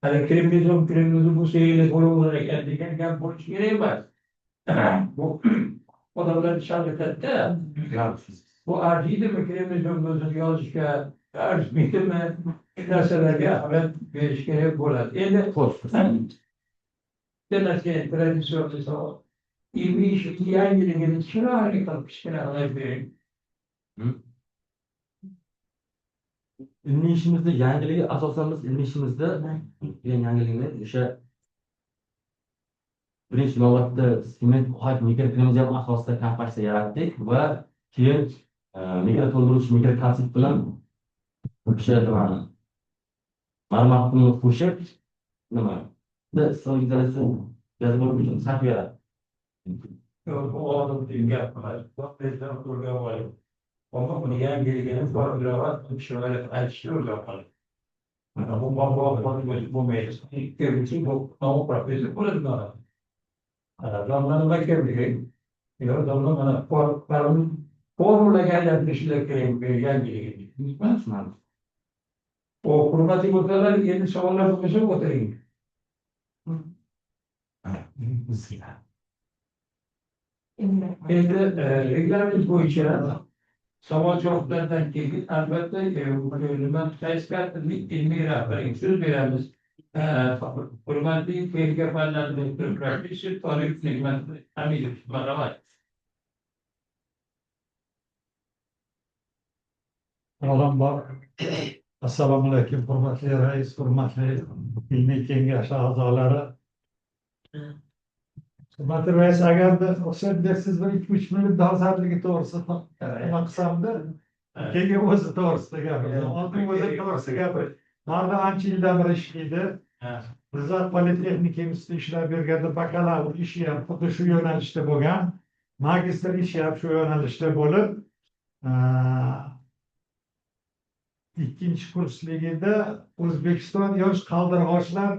Hali kremnezom bu seyirli bo'laverar ekan degan gap bo'lishi kerak emas. Bu odamlar shag'irlatda bu arziydimi kremnezomni o'zini yozishga arzimaydimi? Shu narsalarga ahamiyat berish kerak bo'ladi. Endi traditsion savol. Ilmiy yangiligini chiroyli qilib kichkina qilib bering. Ilmiy ishimizda yangiligi asosan biz ilmiy ishimizda yangilikni o'sha birinchi navbatda sement mikrokremnezom asosida kompozitsiya yaratdik va keyin mikroto'ldiruvchi mikrokalsit bilan o'sha marmarni qo'shib nima issiq izolyatsiya jazba uchun sarf yaratdik. Bu oddiy gap emas. Ama bunu yangiligini fotoğraf şöyle açıyorlar falan. Bu meclis. Kevin bu ama profesör burada. Adamlar da kevin. Adamlar bana formula geldi bir yangiligini. Bilmezsin. O kurmatik odalar yeni savunlar bu mesele oturayım. Endi reglament bo'yicha savol javoblardan keyin albatta nima tayyorgarlik ilmiy rahbariga so'z beramiz. Hurmatli Ferga fanlar doktor professor To'riq Nigmat Hamidov, marhamat. Avvalambor assalomu alaykum, hurmatli rais, hurmatli ilmiy kengash a'zolari. Hurmatli rais, agarda ruxsat bersangiz bir 2-3 minut dolzarbligi to'g'risida nima qilsamda, keyin o'zi to'g'risida gapirdim. Oldin o'zi to'g'risida gapirdim. Manda ancha yildan beri ishlaydi. Bizlar Politexnika institutida ishlab berganda bakalavr ishi ham xuddi shu yo'nalishda bo'lgan, magistr ishi ham shu yo'nalishda bo'lib, ikkinchi kursligida O'zbekiston yosh qaldirg'ochlar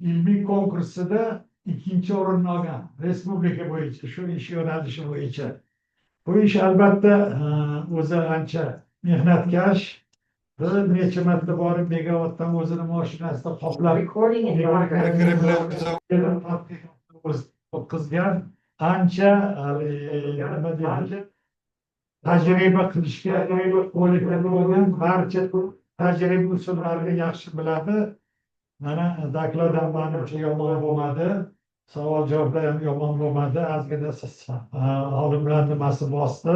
ilmiy konkursida 2-o'rinni olgan, respublika bo'yicha shu ish yo'nalishi bo'yicha. Bu ish albatta o'zi ancha mehnatkash. Bir necha marta borib Megavatdan o'zini mashinasida qoplab o'tkazgan, ancha nima deydi, tajriba qilishga qo'liklar bo'lgan, barcha tajriba usullarini yaxshi biladi. Mana dokladam menimcha yomon bo'lmadi, savol javoblar ham yomon bo'lmadi, ozgina olimlar nimasi bosdi.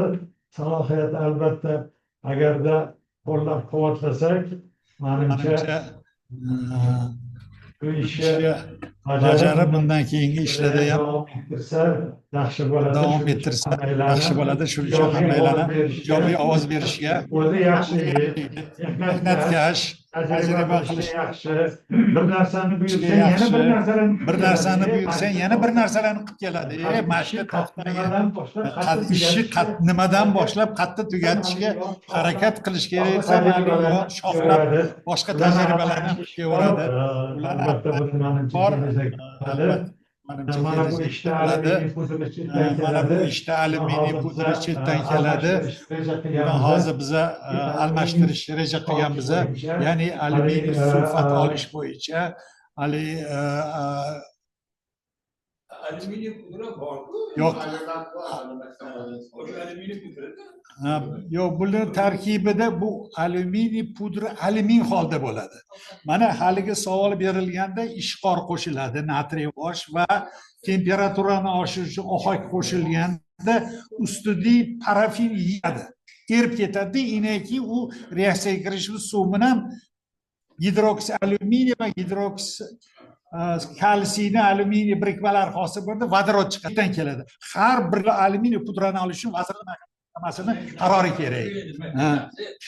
Salohiyat albatta agarda qo'llab-quvvatlasak, menimcha bu ishni bajarib bundan keyingi ishlarda ham yaxshi bo'ladi. Davom ettirsa yaxshi bo'ladi. Shuning uchun hammalarni ijobiy ovoz berishga, o'zi yaxshi, mehnatkash, tajriba qilish yaxshi. Bir narsani buyursang, yana bir narsalarni yana bir narsalarni qilib keladi. Mashina to'xtagan ishni nimadan boshlab qayerda tugatishga harakat qilish kerak, shoxlab boshqa tajribalarni qilib ko'radi. Mana bu ishda alyuminiy pudra chetdan keladi. Hozir biza almashtirish reja qilganmiz. Ya'ni alyuminiy sulfat olish bo'yicha Alyuminiy pudra borku? Yo'q. Alyuminiy pudra. Yo'q, buning tarkibida bu alyuminiy pudra alyumin holda bo'ladi. Mana haligi savol berilganda ishqor qo'shiladi, natriy osh va temperaturani oshiruvchi ohak qo'shilganda ustidagi parafin yiyadi. Erib ketadi, inaki u reaksiyaga kirishib suv bilan gidroksi alyuminiy va gidroksi kalsiyni alyuminiy birikmalar hosil bo'ladi, vodorod chiqadidan keladi. Har bir alyuminiy pudrani olish uchun vazirlikning qarori kerak.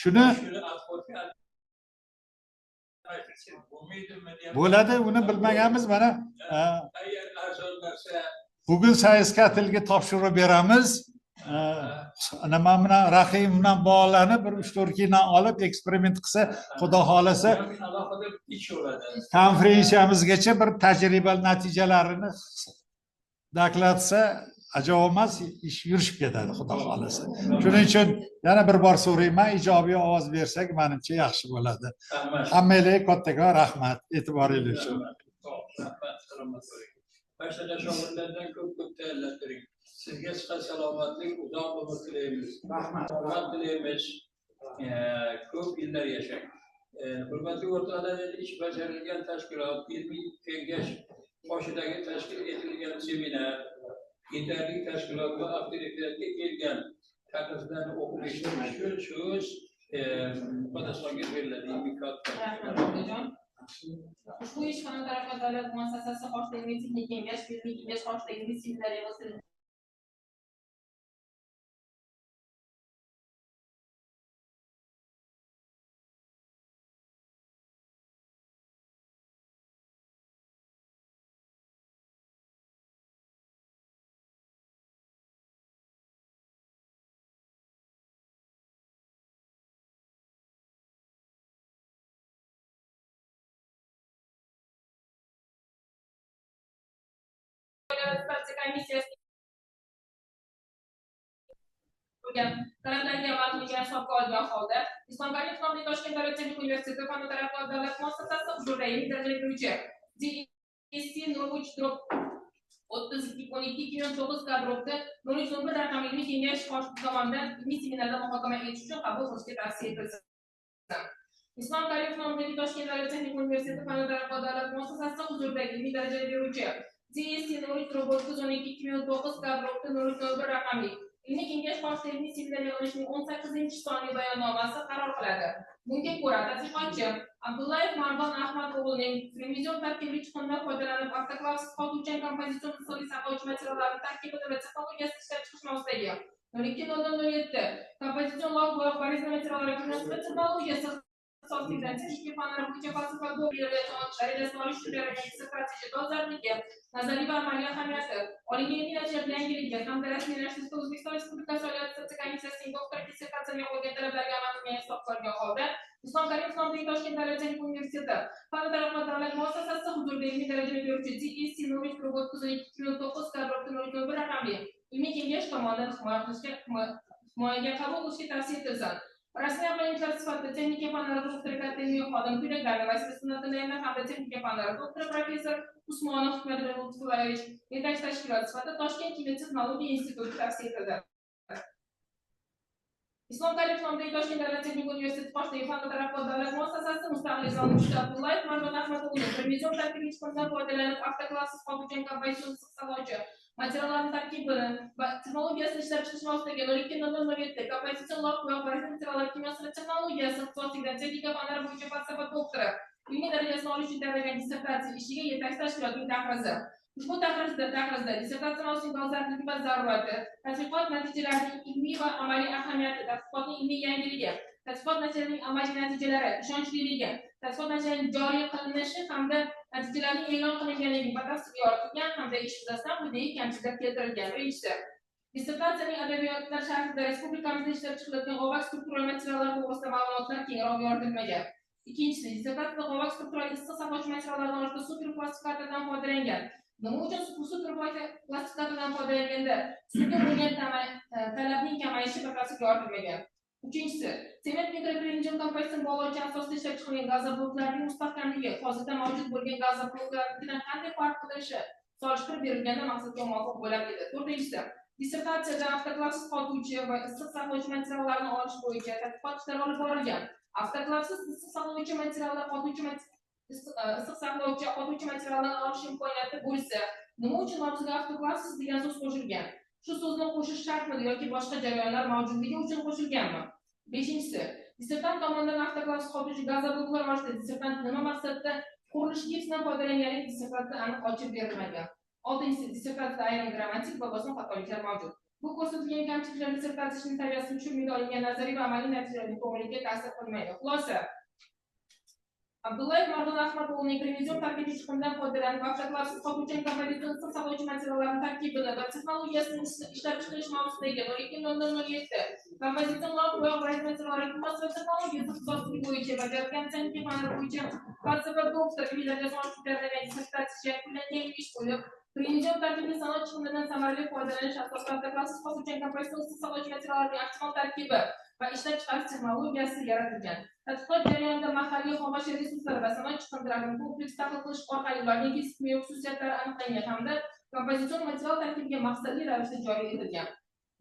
Shuni bo'ladi, uni bilmaganmiz. Mana bugun sayozga tilga topshirib beramiz. Nima bilan Rahim bilan bog'lanib bir 3-4 kundan olib eksperiment qilsa, xudo xolasa konferensiyamizgacha bir tajriba natijalarini daklatsa ajoyib emas, ish yurishib ketadi, xudo xolasa. Shuning uchun yana bir bor so'rayman, ijobiy ovoz bersak menimcha yaxshi bo'ladi. Hammanglarga kattakon rahmat e'tiboringiz uchun. Başta shogirdlardan ko'p tayyorlattiring. Sizga sihat salomatlik, uzoq umr tilaymiz. Rahmat tilaymiz. Ko'p yillar yashang. Hurmatli o'rtoqlar, ish bajarilgan tashkilot, ilmiy kengash boshidagi tashkil etilgan seminar, yetarli tashkilot va avtoritetga kelgan takliflarni o'qib eshitish uchun so'z Qodasxonga beriladi. Ushbu ishxona tarafi davlat muassasasi qoshida ilmiy texnik kengash, ilmiy kengash qoshida ilmiy seminariya o'tkazildi. Komissiyasi talablarga amalga hisobga olgan holda Islom Karimov nomli Toshkent davlat texnika universiteti fan taraqqiyot davlat muassasasi ushbu rayli daraja beruvchi DST 03 32/12/2009 kadrida 001 raqamli ilmiy kengash tomonidan ilmiy seminarda muhokama etish uchun qabul qilishga tavsiya etildi. Islom Karimov nomidagi Toshkent davlat texnika universiteti fan va taraqqiyot davlat muassasasida huzuridagi ilmiy darajaga beruvchi CSC 012/2009 kadrida 001 raqamli ilmiy kengash qoshida ilmiy seminar yig'ilishining 18-sonli bayonnomasi qaror qiladi. Bunga ko'ra, tadqiqotchi Abdullayev Mardon Ahmad o'g'lining revizion tarkibli chiqindidan foydalanib avtoklav sotuvchan kompozitsion usulli saqlovchi materiallarni tarkibida va texnologiyasini ishlab chiqish mavzusiga 02/007 kompozitsion log va parizma materiallariga munosabat texnologiyasi ixtisoslikdan texnika fanlari bo'yicha falsafa darajasini olish uchun berilgan dissertatsiya dolzarbligi, nazariy va amaliy ahamiyati, olingan natijalar yangiligi hamda rasmiylashtirishda O'zbekiston Respublikasi Oliy sud komissiyasining doktor dissertatsiyaga qo'ygan talablarga amal qilgan hisob qilgan holda Islom Karimov nomidagi Toshkent davlat texnika universiteti fan va taraqqiyot davlat muassasasida huzurida ilmiy darajaga beruvchi DSC 012/2009 kadrida 001 raqamli ilmiy kengash tomonidan himoyaga qabul qilishga tavsiya etilsin. Rasmiy abonentlar sifatida texnika fanlari doktori katta ilmiy xodim Kuylagani vazifasi sun'atini hamda texnika fanlari doktori professor Usmonov Hikmatilla Lutfullayevich yetakchi tashkilot sifatida Toshkent kimyo texnologiya instituti tavsiya etildi. Islom Karimov nomidagi Toshkent davlat texnika universiteti qoshidagi fan va taraqqiyot davlat muassasasida mustaqil izlanuvchi Abdullayev Mardon Ahmad o'g'li revizion tarkibiy chiqindidan foydalanib avtoklassiz qoluvchan kompozitsion saqlovchi materiallarni tarkibini va texnologiyasini ishlab chiqish mavzusiga 02/007 kompozitsion log va parizma materiallar kimyosi va texnologiyasi ixtisosligidan texnika fanlari bo'yicha falsafa doktori ilmiy darajasini olish uchun tayyorlagan dissertatsiya ishiga yetakchi tashkilotning taqrizi. Ushbu taqrizda dissertatsiya mavzusining dolzarbligi va zarurati, tadqiqot natijalarining ilmiy va amaliy ahamiyati, tadqiqotning ilmiy yangiligi, tadqiqot natijalarining amaliy natijalari, ishonchliligi, tadqiqot natijalarining joriy qilinishi hamda natijalarning e'lon qilinganligi batafsil yoritilgan hamda ish yuzasidan quyidagi kamchiliklar keltirilgan. Birinchisi, dissertatsiyaning adabiyotlar sharhida respublikamizda ishlab chiqiladigan g'ovak struktural materiallar to'g'risida ma'lumotlar kengroq yoritilmagan. Ikkinchisi, dissertatsiyada g'ovak struktural issiq saqlovchi materiallardan orasida superplastifikatordan foydalangan. Nima uchun superplastifikatordan foydalanganda suvga bo'lgan talabning kamayishi batafsil yoritilmagan. Uchinchisi, sement mikrokremjon kompozitsion bog'lovchi asosida ishlab chiqilgan gazobloklarining mustahkamligi hozirda mavjud bo'lgan gazobloklaridan qanday farq qilishi solishtirib berilganda maqsadga muvofiq bo'lar edi. To'rtinchisi, dissertatsiyada avtoklavsiz qotuvchi va issiq saqlovchi materiallarni olish bo'yicha tadqiqot ishlari olib borilgan. Avtoklavsiz issiq saqlovchi materiallar issiq saqlovchi materiallarni olish imkoniyati bo'lsa, nima uchun mavzuga avtoklavsiz degan so'z qo'shilgan? Shu so'zni qo'shish shartmi yoki boshqa jarayonlar mavjudligi uchun qo'shilganmi? Beshinchisi, dissertant tomonidan avtoklavsiz qotuvchi gazobloklar orasida dissertant nima maqsadda qurilish gipsidan foydalanganligi dissertatda aniq ochib berilmagan. Oltinchisi, dissertatda ayrim grammatik va bosma xatoliklar mavjud. Bu ko'rsatilgan kamchiliklar dissertatsiyaning saviyasini tushirmaydi olingan nazariy va amaliy natijalarning to'g'riligiga ta'sir qilmaydi. Xulosa: Abdullayev Mardon Ahmad o'g'lining revizion tarkibiy chiqindidan foydalanib avtoklavsiz qotuvchan kompozitsion issiq saqlovchi materiallarni tarkibini va texnologiyasini ishlab chiqarish mavzusidagi 02/007 kompozitsion log va parizma materiallariga mos va texnologiya ixtisosligi bo'yicha bajargan texnika fanlari bo'yicha falsafa doktor ilmiy darajasini olish uchun tayyorlagan dissertatsiya yakunlangan ish bo'lib, revizion tarkibiy sanoat chiqindidan samarali foydalanish asosida avtoklavsiz qotuvchan kompozitsion issiq saqlovchi materiallarning optimal tarkibi va ishlab chiqarish texnologiyasi yaratilgan. Tadqiqot jarayonida mahalliy xomashyo resurslari va sanoat chiqindilarini kompleks tahlil qilish orqali ularning keskin xususiyatlari aniqlangan hamda kompozitsion material tarkibiga maqsadli ravishda joriy etilgan.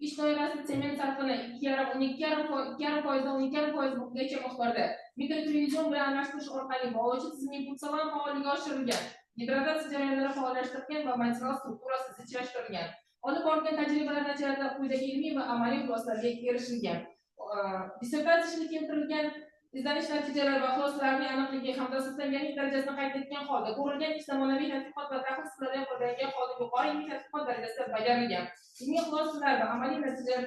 Ish doirasida sement sarfini 2,5-12,5% miqdorda mikrorevizion bilan almashtirish orqali bog'lovchi tizimning funksional faolligi oshirilgan, gidratatsiya jarayonlari faollashtirilgan va material strukturasi zichlashtirilgan. Olib borilgan tajribalar natijasida quyidagi ilmiy va amaliy xulosalarga erishilgan. Dissertatsiya keltirilgan izlanish natijalari va xulosalarining aniqligi hamda asoslanganlik darajasini qayd etgan holda ko'rilgan ish zamonaviy tadqiqot va tahlil usullaridan foydalangan holda yuqori ilmiy tadqiqot darajasida bajarilgan. Ilmiy xulosalar va amaliy natijalar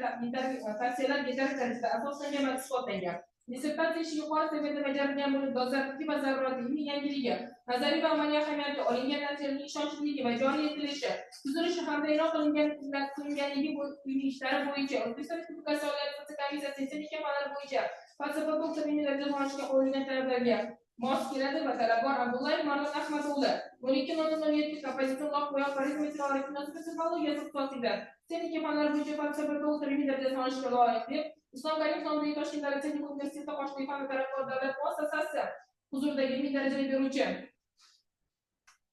tavsiyalar yetarli darajada asoslangan va isbotlangan. Dissertatsiya ishi yuqori seviyada bajarilgan bo'lib, dolzarbligi va zarurati, ilmiy yangiligi, nazariy va amaliy ahamiyati, olingan natijalarning ishonchliligi va joriy etilishi, tuzilishi hamda e'lon qilinganligi ilmiy ishlari bo'yicha O'zbekiston Respublikasi Oliy sud komissiyasining texnika fanlari bo'yicha falsafa doktori ilmiy darajasini olishga qo'yilgan talablarga mos keladi va talabgor Abdullayev Mardon Ahmad o'g'li 02/007 kompozitsion log va parizma materiallariga munosabat texnologiyasi ixtisosida texnika fanlari bo'yicha falsafa doktori ilmiy darajasini olishga loyiq deb Islom Karimov nomidagi Toshkent davlat texnika universiteti qoshidagi fan va taraqqiyot davlat muassasasi huzuridagi ilmiy darajaga beruvchi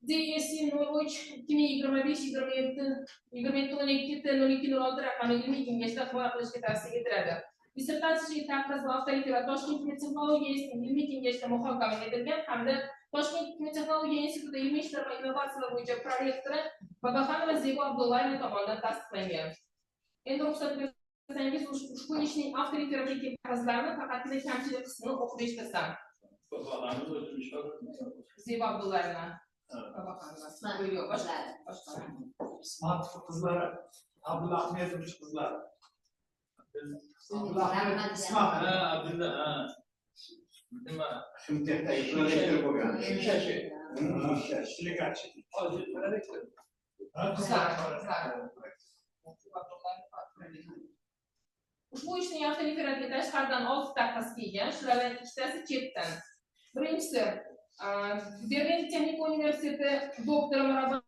DSC 03-2025-27-12-02-06 raqamli ilmiy kengashda himoya qilishga tavsiya etiladi. Dissertatsiya taqriz va avtoritet Toshkent texnologiya instituti ilmiy kengashda muhokama etilgan hamda Toshkent texnologiya instituti ilmiy ishlar va innovatsiyalar bo'yicha prorektori Babaxonova Zebo Abdullayeva tomonidan tasdiqlangan. Endi ruxsat bersangiz ushbu ishning avtoritativdagi qarzlarini faqatgina kamchilik qismini o'qib eshitsam. Zebo Abdullayeva. Smart qizlari, Abdulla Ahmedovich qizlari. Abdulla Ahmedovich Ismat. Abdulla, nima? Ushbu ishning avtoritativga tashqaridan 6 ta qiz kelgan, shulardan ikkitasi chetdan. Birinchisi Berlin Texnik universiteti doktori Murabbiy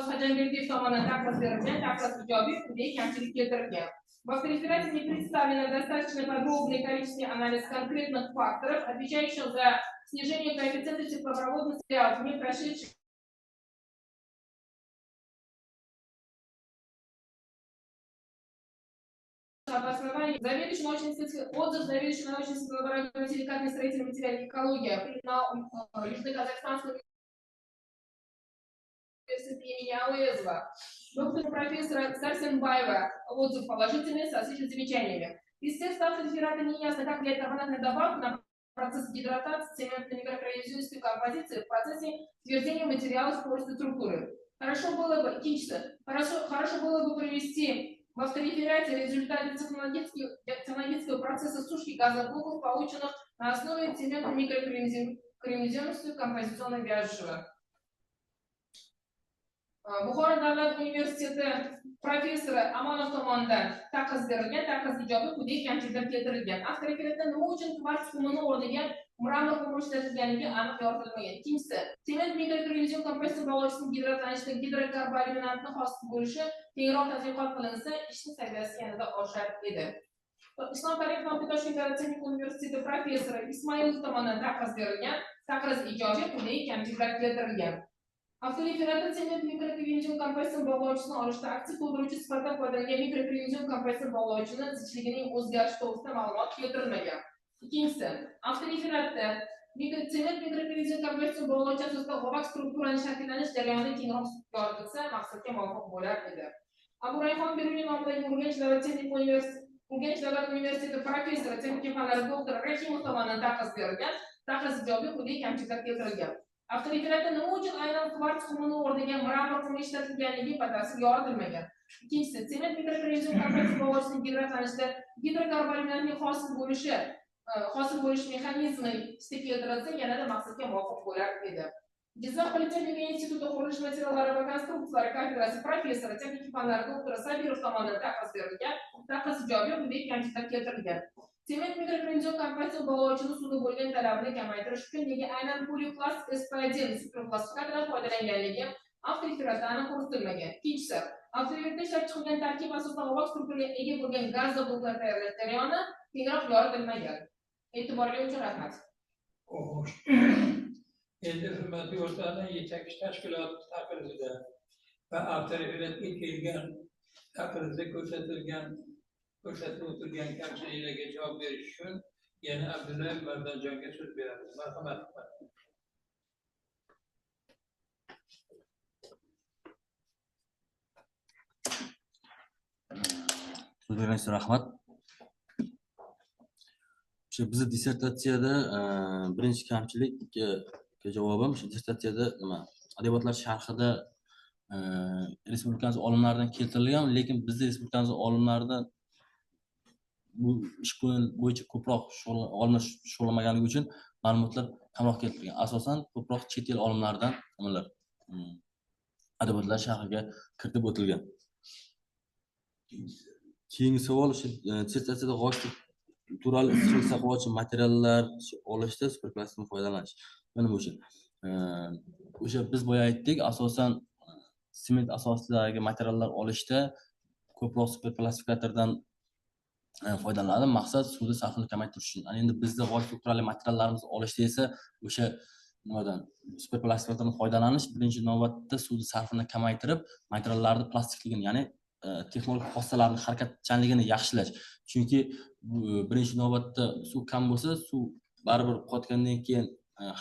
Hajanberdiyev tomonidan taqdim berilgan taqdim ijobiy bunday kamchilik keltirilgan. В авторитете не представлено достаточно подробный количественный анализ конкретных факторов, отвечающих за снижение коэффициента теплопроводных материалов, не прошедших обоснование. Заведующий научно-исследовательский отзыв, заведующий научно-исследовательской лабораторией силикатной строительной материальной экологии на Южно-Казахстанском имени Ауэзова. Доктор профессора Сарсенбаева отзыв положительный со следующими замечаниями. Из текста реферата не ясно, как влияет карбонатная добавка на процесс гидратации цементной микрокоррозионной композиции в процессе твердения материала скорости структуры. Хорошо было бы провести в автореферате результаты технологического процесса сушки газоблоков, полученных на основе цементной микрокоррозионной композиционно вяжущего. Buxoro davlat universiteti professori Amonov tomonidan taqdim berilgan taqdim ijobiy quyidagi kamchiliklar keltirilgan. Avtoreferatta nima uchun kvarts qumini o'rniga mramor qum ishlatilganligi aniq yoritilmagan. Ikkinchisi, sement mikrokorrozion kompressor bog'lashning gidratlanishida gidrokarbolinatni hosil bo'lishi kengroq tadqiqot qilinsa, ishning saviyasi yanada oshar edi. Islom Karimov Toshkent davlat texnik universiteti professori Ismoilov tomonidan taqdim berilgan taqdim ijobiy quyidagi kamchiliklar keltirilgan. Avtoreferatta sement mikrokorrozion kompressor bog'lovchisini olishda aktiv to'ldiruvchi sifatida foydalangan mikrokorrozion kompressor bog'lovchini zichligining o'zgarishi to'g'risida ma'lumot keltirilmagan. Ikkinchisi, avtoreferatta sement mikrokorrozion kompressor bog'lovchi asosida g'obak strukturaning shakllanish jarayonida kengroq yoritilsa, maqsadga muvofiq bo'lar edi. Abu Rayhon Beruniy nomidagi Urganch davlat universiteti professori, texnika fanlari doktori Rahimov tomonidan taqdim berilgan taqdim ijobiy quyidagi kamchiliklar keltirilgan. Avtoreferatta nima uchun aynan kvarts qumini o'rniga mramor qumi ishlatilganligi batafsil yoritilmagan. Ikkinchisi, sement mikrokorrozion kompressor bog'lashning gidratlanishida gidrokarbolinatning hosil bo'lish mexanizmi ishga keltirilsa, yanada maqsadga muvofiq bo'lar edi. Jizzax politexnika instituti qurilish materiallari va konstruksiyalari kafedrasi professori, texnika fanlari doktori Sabirov tomonidan taqdim berilgan taqdim ijobiy quyidagi kamchiliklar keltirilgan. Sement mikrokorrozion kompressor bog'lovchini suvda bo'lgan talabini kamaytirish uchun nega aynan poliplast SP1 superplastikasidan foydalanganligi avtoreferatda aniq ko'rsatilmagan. Ikkinchisi, avtoreferatda ishlab chiqilgan tarkib asosida g'obak strukturaga ega bo'lgan gaz zavodlar tayyorlash jarayoni kengroq yoritilmagan. E'tiborga uchun rahmat. Endi hurmatli o'rtoqlar, yetakchi tashkilot taqdirida va avtoreferatga kelgan taqdirda ko'rsatib o'tilgan kamchiliklarga javob berish uchun yana Abdullayev Mardanjonga so'z beramiz. Marhamat. So'z berganingiz uchun rahmat. O'sha bizning dissertatsiyada birinchi kamchilikka javobim shu dissertatsiyada nima? Adabiyotlar sharhida respublikamiz olimlaridan keltirilgan, lekin bizning respublikamiz olimlaridan bu ish bo'yicha ko'proq olimlar shug'ullanmaganligi uchun ma'lumotlar kamroq keltirilgan. Asosan ko'proq chet el olimlaridan nimalar adabiyotlar sharhiga kiritib o'tilgan. Keyingi savol shu dissertatsiyada g'oz turali issiqlik saqlovchi materiallar olishda superplastikdan foydalanish. Mana bu o'sha biz boya aytdik, asosan sement asosidagi materiallar olishda ko'proq superplastikatordan foydalanadi. Maqsad suvda sarfni kamaytirish uchun. Endi bizda g'oz strukturali materiallarimiz olishda esa o'sha nimadan superplastiklardan foydalanish birinchi navbatda suvni sarfini kamaytirib, materiallarni plastikligini, ya'ni texnologik xossalarni harakatchanligini yaxshilash. Chunki birinchi navbatda suv kam bo'lsa, suv baribir qotgandan keyin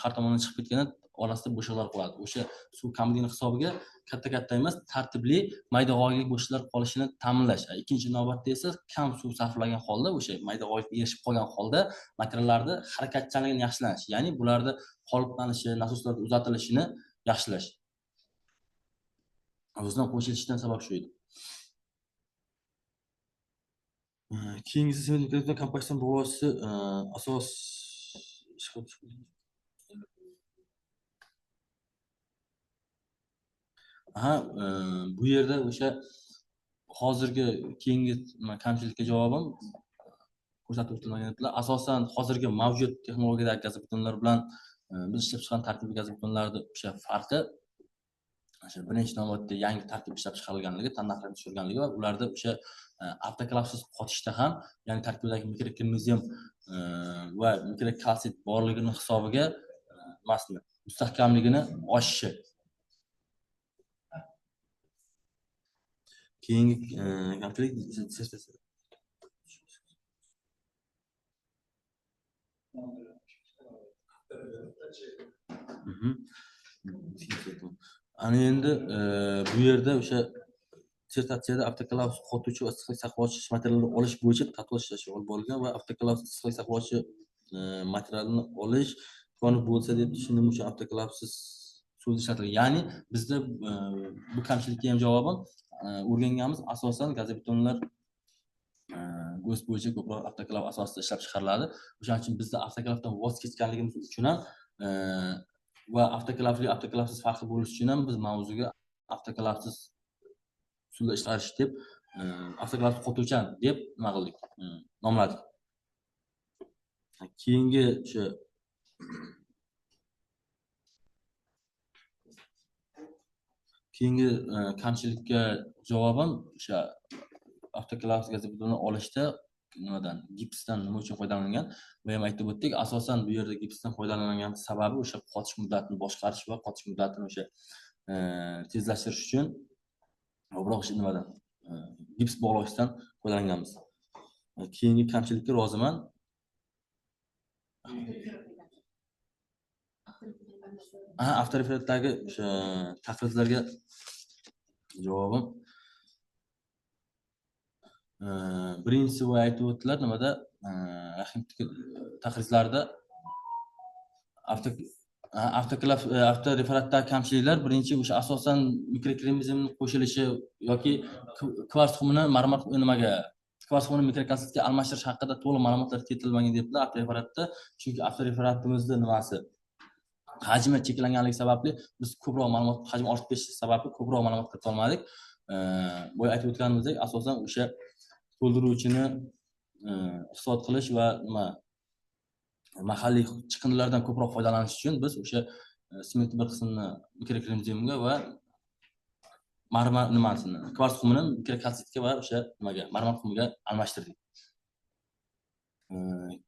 har tomondan chiqib ketganda orasida bo'shliqlar qoladi. O'sha suv kamligini hisobiga katta emas, tartibli mayda g'oyali bo'shliqlar qolishini ta'minlash. Ikkinchi navbatda esa kam suv sarflagan holda o'sha mayda g'oyga erishib qolgan holda materiallarni harakatchanligini yaxshilash, ya'ni bularda qoliplanishi, nasoslarda uzatilishini yaxshilash. O'zidan qo'shilishidan sabab shu edi. Keyingisi sement kompozitsion bog'lashchi asos bu yerda o'sha hozirgi keyingi kamchilikka javobim ko'rsatib o'tilmaganlar. Asosan hozirgi mavjud texnologiyadagi gaz betonlar bilan biz ishlab chiqqan tarkibiy gaz betonlarning o'sha farqi o'sha birinchi navbatda yangi tarkib ishlab chiqarilganligi, tannarxlarni tushirganligi va ularda o'sha avtoklapsiz qotishda ham, ya'ni tarkibidagi mikrokromizem va mikrokalsit borligini hisobiga mustahkamligini oshishi. Keyingi kamchilik ana endi bu yerda o'sha dissertatsiyada avtoklapsiz qotuvchi va issiqlik saqlovchi materiallarni olish bo'yicha tadqiqot ishlashi olib borilgan va avtoklapsiz issiqlik saqlovchi materialni olish imkoni bo'lsa deb shuning uchun avtoklapsiz so'z ishlatilgan. Ya'ni bizda bu kamchilikka ham javobim o'rganganimiz asosan gaz betonlar go'sht bo'yicha ko'proq avtoklav asosida ishlab chiqariladi. O'shaning uchun bizda avtoklavdan voz kechganligimiz uchun ham va avtoklavsiz farqi bo'lishi uchun ham biz mavzuga avtoklavsiz usulda ishlatish deb avtoklavsiz qotuvchan deb nima qildik, nomladik. Keyingi o'sha keyingi kamchilikka javobim o'sha avtoklavsiz gaz betonini olishda nimadan gipsdan nima uchun foydalangan va ham aytib o'tdik. Asosan bu yerda gipsdan foydalangan sababi o'sha qotish muddatini boshqarish va qotish muddatini o'sha tezlashtirish uchun ko'proq o'sha nimadan gips bog'lashdan foydalanganmiz. Keyingi kamchilikka roziman. Avtoreferatdagi o'sha tafrizlarga javobim birinchisi va aytib o'tdilar nimada tafrizlarda avtoreferatdagi kamchiliklar birinchi o'sha asosan mikrokromizemning qo'shilishi yoki kvars tuxumini marmar nimaga kvars tuxumini mikrokalsitga almashtirish haqida to'liq ma'lumotlar keltirilmagan debdilar avtoreferatda. Chunki avtoreferatimizda nimasi hajmi cheklanganligi sababli biz ko'proq ma'lumot hajmi ortib ketishi sababli ko'proq ma'lumot kirita olmadik. Boya aytib o'tganimizdek asosan o'sha to'ldiruvchini hisob qilish va nima mahalliy chiqindilardan ko'proq foydalanish uchun biz o'sha sement bir qismini mikrokromizemga va marmar nimasini kvars tuxumini mikrokalsitga va o'sha nimaga marmar tuxumiga almashtirdik.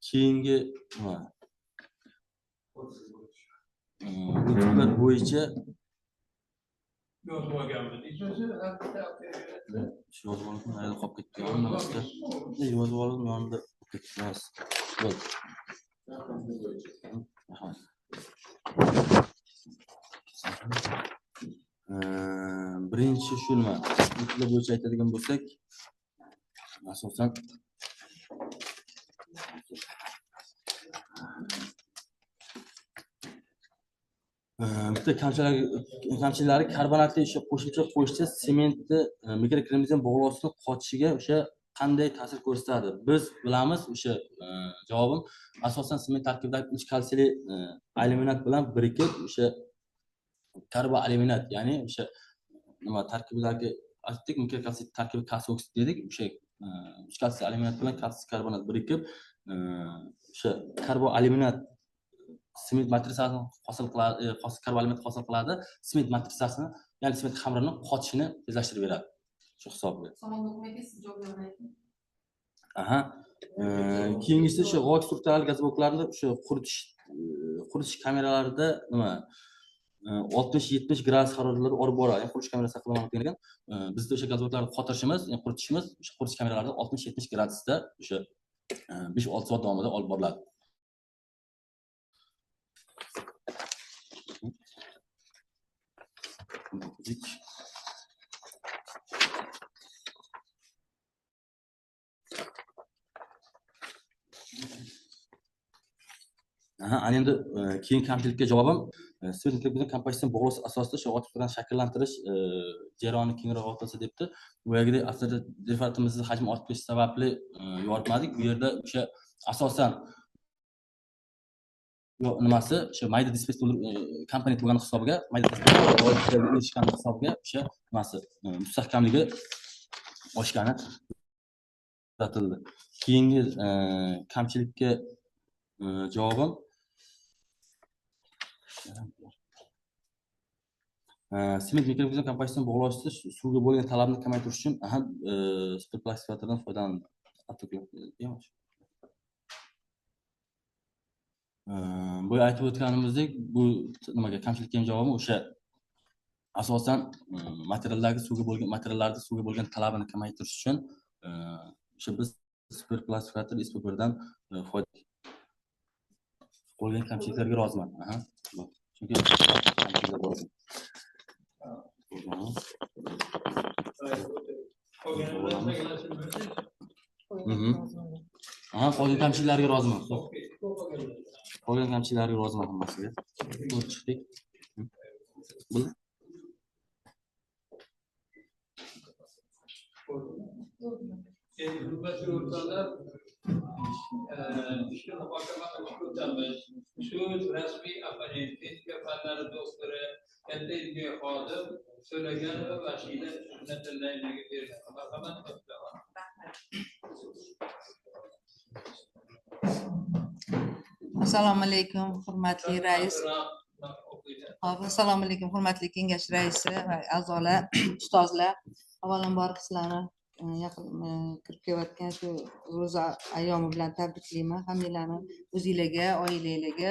Keyingi hududlar bo'yicha yozib olganmiz. Yozib oldim, ayol qolib ketgan. Yozib oldim, yonida ketmas. Birinchi shu nima hududlar bo'yicha aytadigan bo'lsak, asosan bitta kamchiliklari karbonatli o'sha qo'shimcha qo'shsa sementni mikrokromizem bog'lovchisining qotishiga o'sha qanday ta'sir ko'rsatadi? Biz bilamiz o'sha javobim asosan sement tarkibidagi 3 kalsiyli alyuminat bilan birikib o'sha karboalyuminat, ya'ni o'sha nima tarkibidagi aytdik mikrokalsit tarkibi kalsiy oksid dedik. O'sha 3 kalsiy alyuminat bilan kalsiy karbonat birikib o'sha karboalyuminat sement matrisasini hosil qiladi, karboalyuminat hosil qiladi. Sement matrisasini, ya'ni sement xamirini qotishini tezlashtirib beradi. Shu hisobga. Keyingisi o'sha g'oz strukturali gaz bloklarni o'sha quritish qurilish kameralarida nima 60-70 gradus haroratlarda olib boradi. Qurilish kamerasi saqlanmoqda ekan. Bizda o'sha gazotlarni qotirishimiz, quritishimiz o'sha qurilish kameralarida 60-70 gradusda o'sha 5-6 soat davomida olib boriladi. Ana endi keyin kamchilikka javobim Svetlik kompozitsion bog'lash asosida shu otiqlarni shakllantirish jarayoni kengroq o'tsa debdi. Bu yerda aslida defatimizning hajmi ortib ketishi sababli yoritmadik. Bu yerda o'sha asosan nimasi o'sha mayda displey komponent bo'lgan hisobiga mayda erishgan hisobiga o'sha nimasi mustahkamligi oshgani kuzatildi. Keyingi kamchilikka javobim sement mikroorganizm kompozitsion bog'lashda suvga bo'lgan talabni kamaytirish uchun superplastifikatordan foydalanadi. Bu aytib o'tganimizdek, bu nimaga kamchilikka ham javobim o'sha asosan materiallarda suvga bo'lgan talabini kamaytirish uchun o'sha biz superplastifikator SP1dan foydalanamiz. Qolgan kamchiliklarga roziman. Chunki kamchiliklar rozi. Qolgan kamchiliklarga roziman. Qolgan kamchiliklarga roziman hammasiga. Ko'rib chiqdik. Hurmatli o'rtoqlar, ishni muhokama qilishga o'tamiz. So'z rasmiy abonent, texnika fanlari doktori, katta ilmiy xodim So'laganova Vashida Sunnatullayevaga beriladi. Marhamat, o'rtoqlar. Assalomu alaykum, hurmatli rais. Assalomu alaykum, hurmatli kengash raisi va a'zolar, ustozlar. Avvalambor sizlarni kirib kelayotgan shu ro'za ayyomi bilan tabriklayman. Hammanglarni o'zingizlarga, oilangizlarga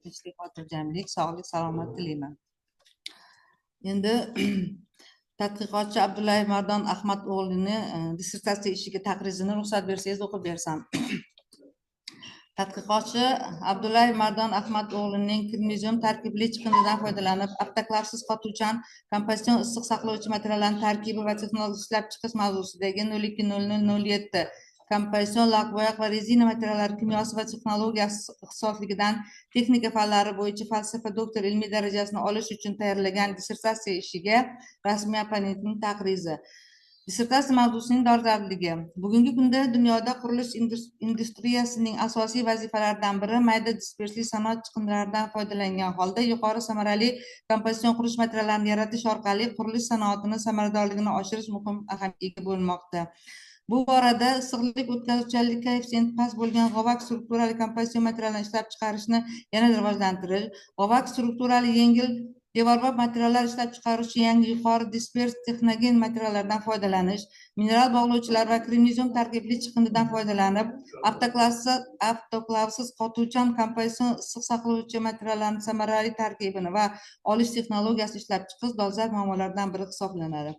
tinchlik, xotirjamlik, sog'lik, salomat tilayman. Endi tadqiqotchi Abdullayev Mardon Ahmad o'g'lini dissertatsiya ishiga taqrizini ruxsat bersangiz o'qib bersam. Tadqiqotchi Abdullayev Mardon Ahmad o'g'lining kromozom tarkibli chiqindidan foydalanib, avtoklavsiz qotuvchan kompozitsion issiq saqlovchi materiallarning tarkibi va texnologik ishlab chiqish mavzusidagi 020007 kompozitsion lakboyoq va rezina materiallari kimyosi va texnologiyasi ixtisosligidan texnika fanlari bo'yicha falsafa doktor ilmiy darajasini olish uchun tayyorlagan dissertatsiya ishiga rasmiy opponentning taqrizi. Dissertatsiya mavzusining dolzarbligi. Bugungi kunda dunyoda qurilish industriyasining asosiy vazifalaridan biri mayda dispersli sanoat chiqindilaridan foydalangan holda yuqori samarali kompozitsion qurilish materiallarini yaratish orqali qurilish sanoatini samaradorligini oshirish muhim ahamiyatga bo'lmoqda. Bu borada issiqlik o'tkazuvchanlik koeffitsiyenti past bo'lgan g'ovak strukturali kompozitsion materiallarni ishlab chiqarishni yanada rivojlantirish, g'ovak strukturali yengil devorbop materiallar ishlab chiqaruvchi yangi yuqori dispers texnogen materiallardan foydalanish, mineral bog'lovchilar va kromozom tarkibli chiqindidan foydalanib, avtoklavsiz qotuvchan kompozitsion issiq saqlovchi materiallarning samarali tarkibini va olish texnologiyasini ishlab chiqish dolzarb muammolardan biri hisoblanadi.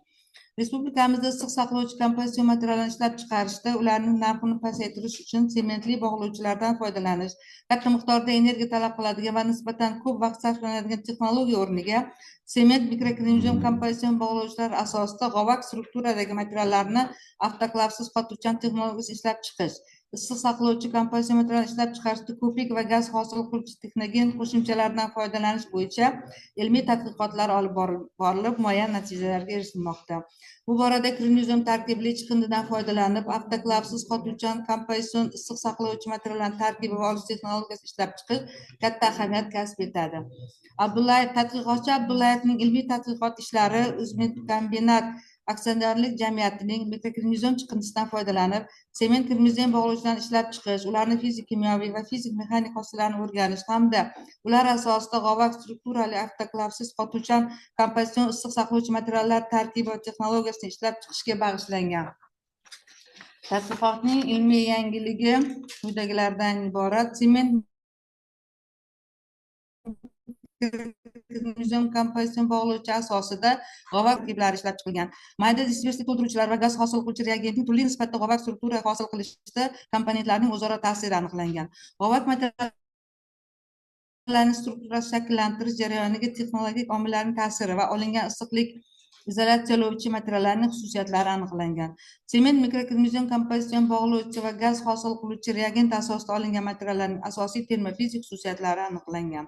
Respublikamizda issiq saqlovchi kompozitsion materiallarni ishlab chiqarishda ularning narxini pasaytirish uchun sementli bog'lovchilardan foydalanish, katta miqdorda energiya talab qiladigan va nisbatan ko'p vaqt sarflanadigan texnologiya o'rniga sement mikrokromozom kompozitsion bog'lovchilar asosida g'ovak strukturadagi materiallarni avtoklavsiz qotuvchan texnologiyasi ishlab chiqish, issiq saqlovchi kompozitsion materiallarni ishlab chiqarishda ko'pik va gaz hosil qiluvchi texnogen qo'shimchalardan foydalanish bo'yicha ilmiy tadqiqotlar olib borilib, muayyan natijalarga erishilmoqda. Bu borada kromozom tarkibli chiqindidan foydalanib, avtoklavsiz qotuvchan kompozitsion issiq saqlovchi materiallarning tarkibi va olish texnologiyasi ishlab chiqish katta ahamiyat kasb etadi. Tadqiqotchi Abdullayevning ilmiy tadqiqot ishlari O'zmedkombinat aksionerlik jamiyatining mikrokromozom chiqindisidan foydalanib, sement kromozom bog'lovchilarini ishlab chiqish, ularni fizik kimyoviy va fizik mexanik xossalarini o'rganish hamda ular asosida g'ovak strukturali avtoklavsiz qotuvchan kompozitsion issiq saqlovchi materiallar tarkibi va texnologiyasini ishlab chiqishga bag'ishlangan. Tadqiqotning ilmiy yangiligi quyidagilardan iborat: sement mikroorganizm kompozitsion bog'lovchi asosida g'ovak tarkiblari ishlab chiqilgan. Mayda dispersli to'ldiruvchilar va gaz hosil qiluvchi reagentning turli nisbatda g'ovak struktura hosil qilishda komponentlarning o'zaro ta'siri aniqlangan. G'ovak materiallarning strukturasi shakllantirish jarayoniga texnologik omillarning ta'siri va olingan issiqlik izolyatsiyalovchi materiallarning xususiyatlari aniqlangan. Sement mikroorganizm kompozitsion bog'lovchi va gaz hosil qiluvchi reagent asosida olingan materiallarning asosiy termofizik xususiyatlari aniqlangan.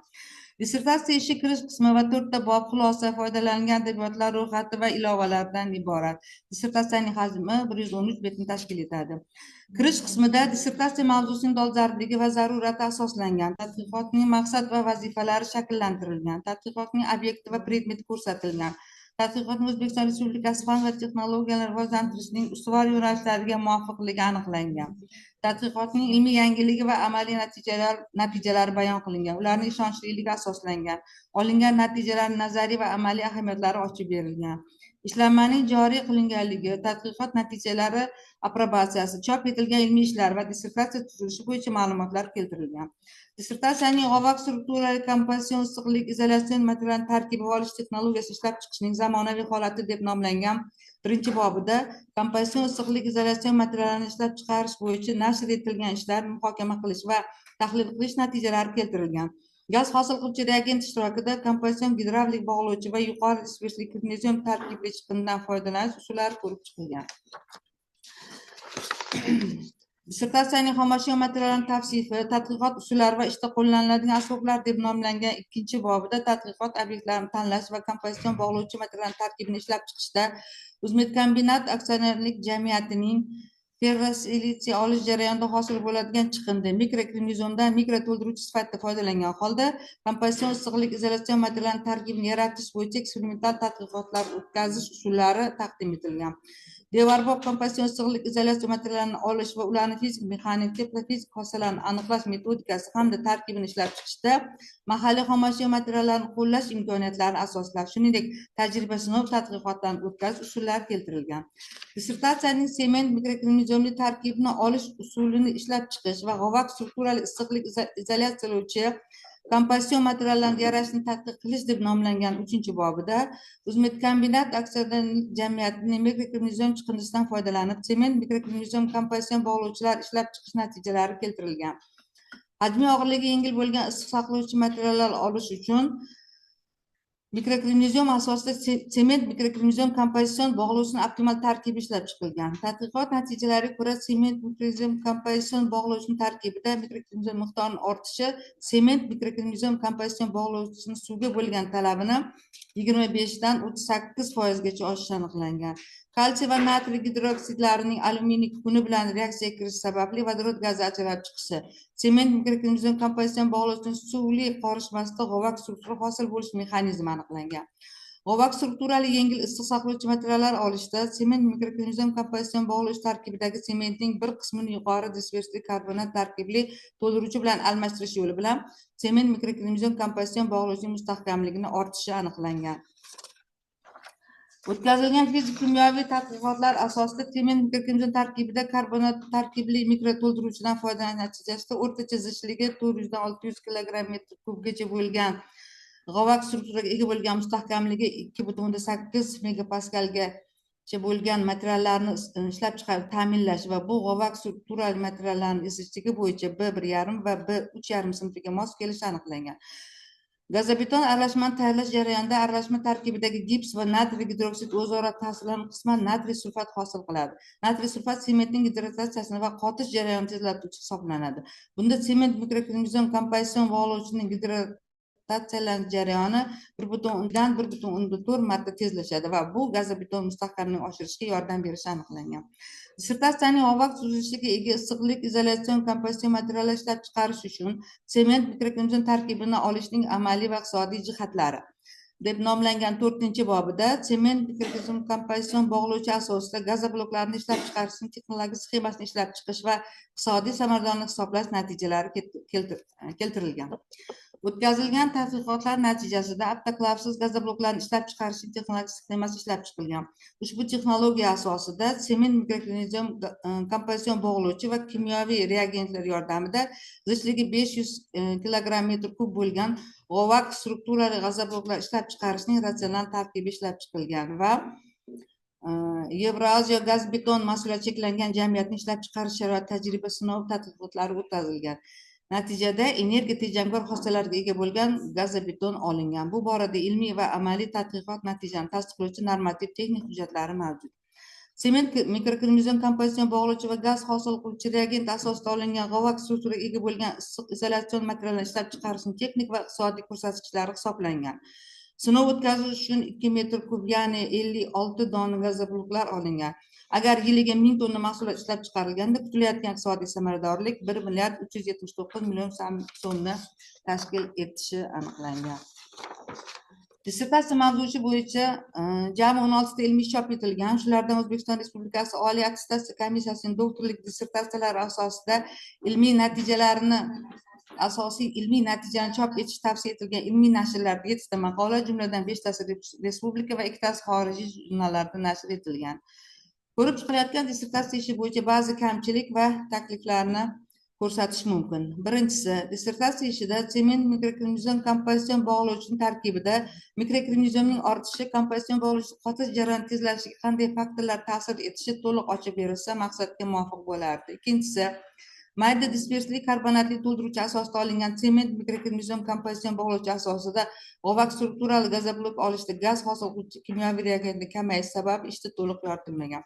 Dissertatsiya ishi kirish qismi va 4 ta bob, xulosa, foydalanilgan adabiyotlar ro'yxati va ilovalardan iborat. Dissertatsiyaning hajmi 113 betni tashkil etadi. Kirish qismida dissertatsiya mavzusining dolzarbligi va zarurati asoslangan, tadqiqotning maqsad va vazifalari shakllantirilgan, tadqiqotning obyekti va predmeti ko'rsatilgan. Tadqiqotning O'zbekiston Respublikasi fan va texnologiyalar rivojlantirishning ustuvor yo'nalishlariga muvofiqligi aniqlangan. Tadqiqotning ilmiy yangiligi va amaliy natijalari bayon qilingan. Ularning ishonchliligi asoslangan. Olingan natijalar nazariy va amaliy ahamiyatlari ochib berilgan. Ishlanmaning joriy qilinganligi, tadqiqot natijalari aprobatsiyasi, chop etilgan ilmiy ishlar va dissertatsiya tuzilishi bo'yicha ma'lumotlar keltirilgan. Dissertatsiyaning g'ovak strukturali kompozitsion issiqlik izolyatsion material tarkibi va olish texnologiyasi ishlab chiqishning zamonaviy holati deb nomlangan birinchi bobida kompozitsion issiqlik izolyatsion materiallarni ishlab chiqarish bo'yicha nashr etilgan ishlar muhokama qilish va tahlil qilish natijalari keltirilgan. Gaz hosil qiluvchi reagent ishtirokida kompozitsion gidravlik bog'lovchi va yuqori dispersli magnesium tarkibli chiqindidan foydalanish usullari ko'rib chiqilgan. Dissertatsiyaning xomashyo materiallarning tavsifi, tadqiqot usullari va ishda qo'llaniladigan asboblar deb nomlangan ikkinchi bobida tadqiqot obyektlarini tanlash va kompozitsion bog'lovchi material tarkibini ishlab chiqishda O'zmedkombinat aksionerlik jamiyatining ferrosilisiy olish jarayonida hosil bo'ladigan chiqindi mikroorganizmdan mikroto'ldiruvchi sifatida foydalangan holda kompozitsion issiqlik izolyatsion material tarkibini yaratish bo'yicha eksperimental tadqiqotlar o'tkazish usullari taqdim etilgan. Devarbov kompozitsion issiqlik izolyatsiya materiallarini olish va ularni fizik, mexanik, texnofizik xossalarini aniqlash metodikasi hamda tarkibini ishlab chiqishda mahalliy xomashyo materiallarni qo'llash imkoniyatlarini asoslab, shuningdek tajriba sinov tadqiqotlarini o'tkazish usullari keltirilgan. Dissertatsiyaning sement mikroorganizmli tarkibni olish usulini ishlab chiqish va g'ovak strukturali issiqlik izolyatsiyalovchi kompozitsion materiallarni yarashni tadqiq qilish deb nomlangan 3-bobida O'zmedkombinat aksionerlik jamiyatining mikroorganizm chiqindisidan foydalanib, sement mikroorganizm kompozitsion bog'lovchilar ishlab chiqish natijalari keltirilgan. Hajmi og'irligi yengil bo'lgan issiq saqlovchi materiallar olish uchun mikroorganizm asosida sement mikroorganizm kompozitsion bog'lovchining optimal tarkibi ishlab chiqilgan. Tadqiqot natijalariga ko'ra, sement mikroorganizm kompozitsion bog'lovchining tarkibida mikroorganizm miqdorining ortishi sement mikroorganizm kompozitsion bog'lovchisining suvga bo'lgan talabini 25 dan 38% gacha oshishi aniqlangan. Kalsiy va natriy gidroksidlarining alyuminiy kukuni bilan reaksiyaga kirishi sababli vodorod gazi ajralib chiqishi, sement mikroorganizm kompozitsion bog'lovchining suvli qorishmasida g'ovak struktura hosil bo'lish mexanizmi aniqlangan. G'ovak strukturali yengil issiq saqlovchi materiallar olishda sement mikroorganizm kompozitsion bog'lovchi tarkibidagi sementning bir qismini yuqori dispersli karbonat tarkibli to'ldiruvchi bilan almashtirish yo'li bilan sement mikroorganizm kompozitsion bog'lovchining mustahkamligini ortishi aniqlangan. O'tkazilgan fizik-kimyoviy tadqiqotlar asosida sement mikroorganizm tarkibida karbonat tarkibli mikroto'ldiruvchidan foydalanish natijasida o'rtacha zichligi 400 dan 600 kg/m3gacha bo'lgan g'ovak strukturaga ega bo'lgan mustahkamligi 2,8 megapaskalgacha bo'lgan materiallarni ishlab chiqarib ta'minlash va bu g'ovak strukturali materiallarning zichligi bo'yicha B1,5 va B3,5 sinfiga mos kelishi aniqlangan. Gazobeton aralashmani tayyorlash jarayonida aralashma tarkibidagi gips va natriy gidroksid o'zaro ta'sirlanib qisman natriy sulfat hosil qiladi. Natriy sulfat sementning gidratatsiyasini va qotish jarayonini tezlatuvchi hisoblanadi. Bunda sement mikroorganizm kompozitsion bog'lovchining gidratatsiyalanish jarayoni 1,1 dan 1,4 marta tezlashadi va bu gazobeton mustahkamligini oshirishga yordam berishi aniqlangan. Dissertatsiyaning g'ovak suzilishiga ega issiqlik izolyatsion kompozitsion materiallar ishlab chiqarish uchun sement mikroorganizm tarkibini olishning amaliy va iqtisodiy jihatlari deb nomlangan 4-bobida sement mikroorganizm kompozitsion bog'lovchi asosida gazobloklarni ishlab chiqarishning texnologik sxemasini ishlab chiqish va iqtisodiy samaradorlikni hisoblash natijalari keltirilgan. O'tkazilgan tadqiqotlar natijasida avtoklavsiz gazobloklarini ishlab chiqarishning texnologik sxemasi ishlab chiqilgan. Ushbu texnologiya asosida sement mikroorganizm kompozitsion bog'lovchi va kimyoviy reagentlar yordamida zichligi 500 kilogramm metr kub bo'lgan g'ovak strukturali gazoboklar ishlab chiqarishning ratsional tarkibi ishlab chiqilgan va Yevroasiyo gaz beton mahsulot cheklangan jamiyatni ishlab chiqarish sharoit tajriba sinov tadqiqotlari o'tkazilgan. Natijada energiya tejamkor xossalarga ega bo'lgan gazobeton olingan. Bu borada ilmiy va amaliy tadqiqot natijalarini tasdiqlovchi normativ texnik hujjatlari mavjud. Sement mikroorganizm kompozitsion bog'lovchi va gaz hosil qiluvchi reagent asosida olingan g'ovak strukturaga ega bo'lgan issiq izolyatsion materiallarni ishlab chiqarishning texnik va iqtisodiy ko'rsatkichlari hisoblangan. Sinov o'tkazish uchun 2 metr kub, ya'ni 56 dona gazobloklar olingan. Agar yiliga 1000 tonna mahsulot ishlab chiqarilganda kutilayotgan iqtisodiy samaradorlik 1 milliard 379 million so'mni tashkil etishi aniqlangan. Dissertatsiya mavzusi bo'yicha jami 16 ta ilmiy ish chop etilgan. Shulardan O'zbekiston Respublikasi Oliy attestatsiya komissiyasining doktorlik dissertatsiyalari asosida asosiy ilmiy natijalarni chop etish tavsiya etilgan ilmiy nashrlarda 7 ta maqola, jumladan 5 tasi respublika va 2 tasi xorijiy jurnallarda nashr etilgan. Ko'rib chiqilayotgan dissertatsiya ishi bo'yicha ba'zi kamchilik va takliflarni ko'rsatish mumkin. Birinchisi, dissertatsiya ishida sement mikroorganizm kompozitsion bog'lovchining tarkibida mikroorganizmning ortishi kompozitsion bog'lovchi qotish jarayoni tezlashishiga qanday faktorlar ta'sir etishi to'liq ochib berilsa maqsadga muvofiq bo'lardi. Ikkinchisi, mayda dispersli karbonatli to'ldiruvchi asosida olingan sement mikroorganizm kompozitsion bog'lovchi asosida g'ovak strukturali gazoblok olishda gaz hosil qiluvchi kimyoviy reagentni kamayishi sabab ishda to'liq yoritilmagan.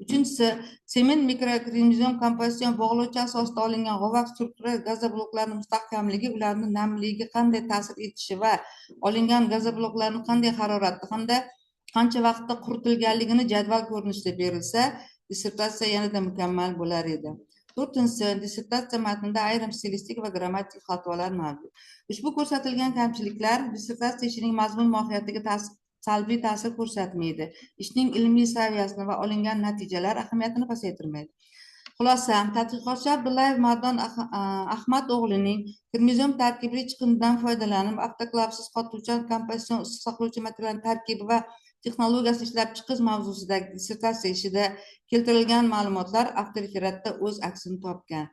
Uchinchisi, sement mikroorganizm kompozitsion bog'lovchi asosida olingan g'ovak strukturali gazobloklarning mustahkamligi, ularning namligiga qanday ta'sir etishi va olingan gazobloklarning qanday haroratda hamda qancha vaqtda quritilganligini jadval ko'rinishida berilsa, dissertatsiya yanada mukammal bo'lar edi. To'rtinchisi, dissertatsiya matnida ayrim stilistik va grammatik xatolar mavjud. Ushbu ko'rsatilgan kamchiliklar dissertatsiya ishining mazmun mohiyatiga salbiy ta'sir ko'rsatmaydi. Ishning ilmiy saviyasini va olingan natijalar ahamiyatini pasaytirmaydi. Xulosa, tadqiqotchi Abdullayev Mardon Ahmad o'g'lining kromozom tarkibli chiqindidan foydalanib, avtoklavsiz qotuvchan kompozitsion issiq saqlovchi materiallar tarkibi va texnologiyasini ishlab chiqish mavzusidagi dissertatsiya ishida keltirilgan ma'lumotlar avtoreferatda o'z aksini topgan.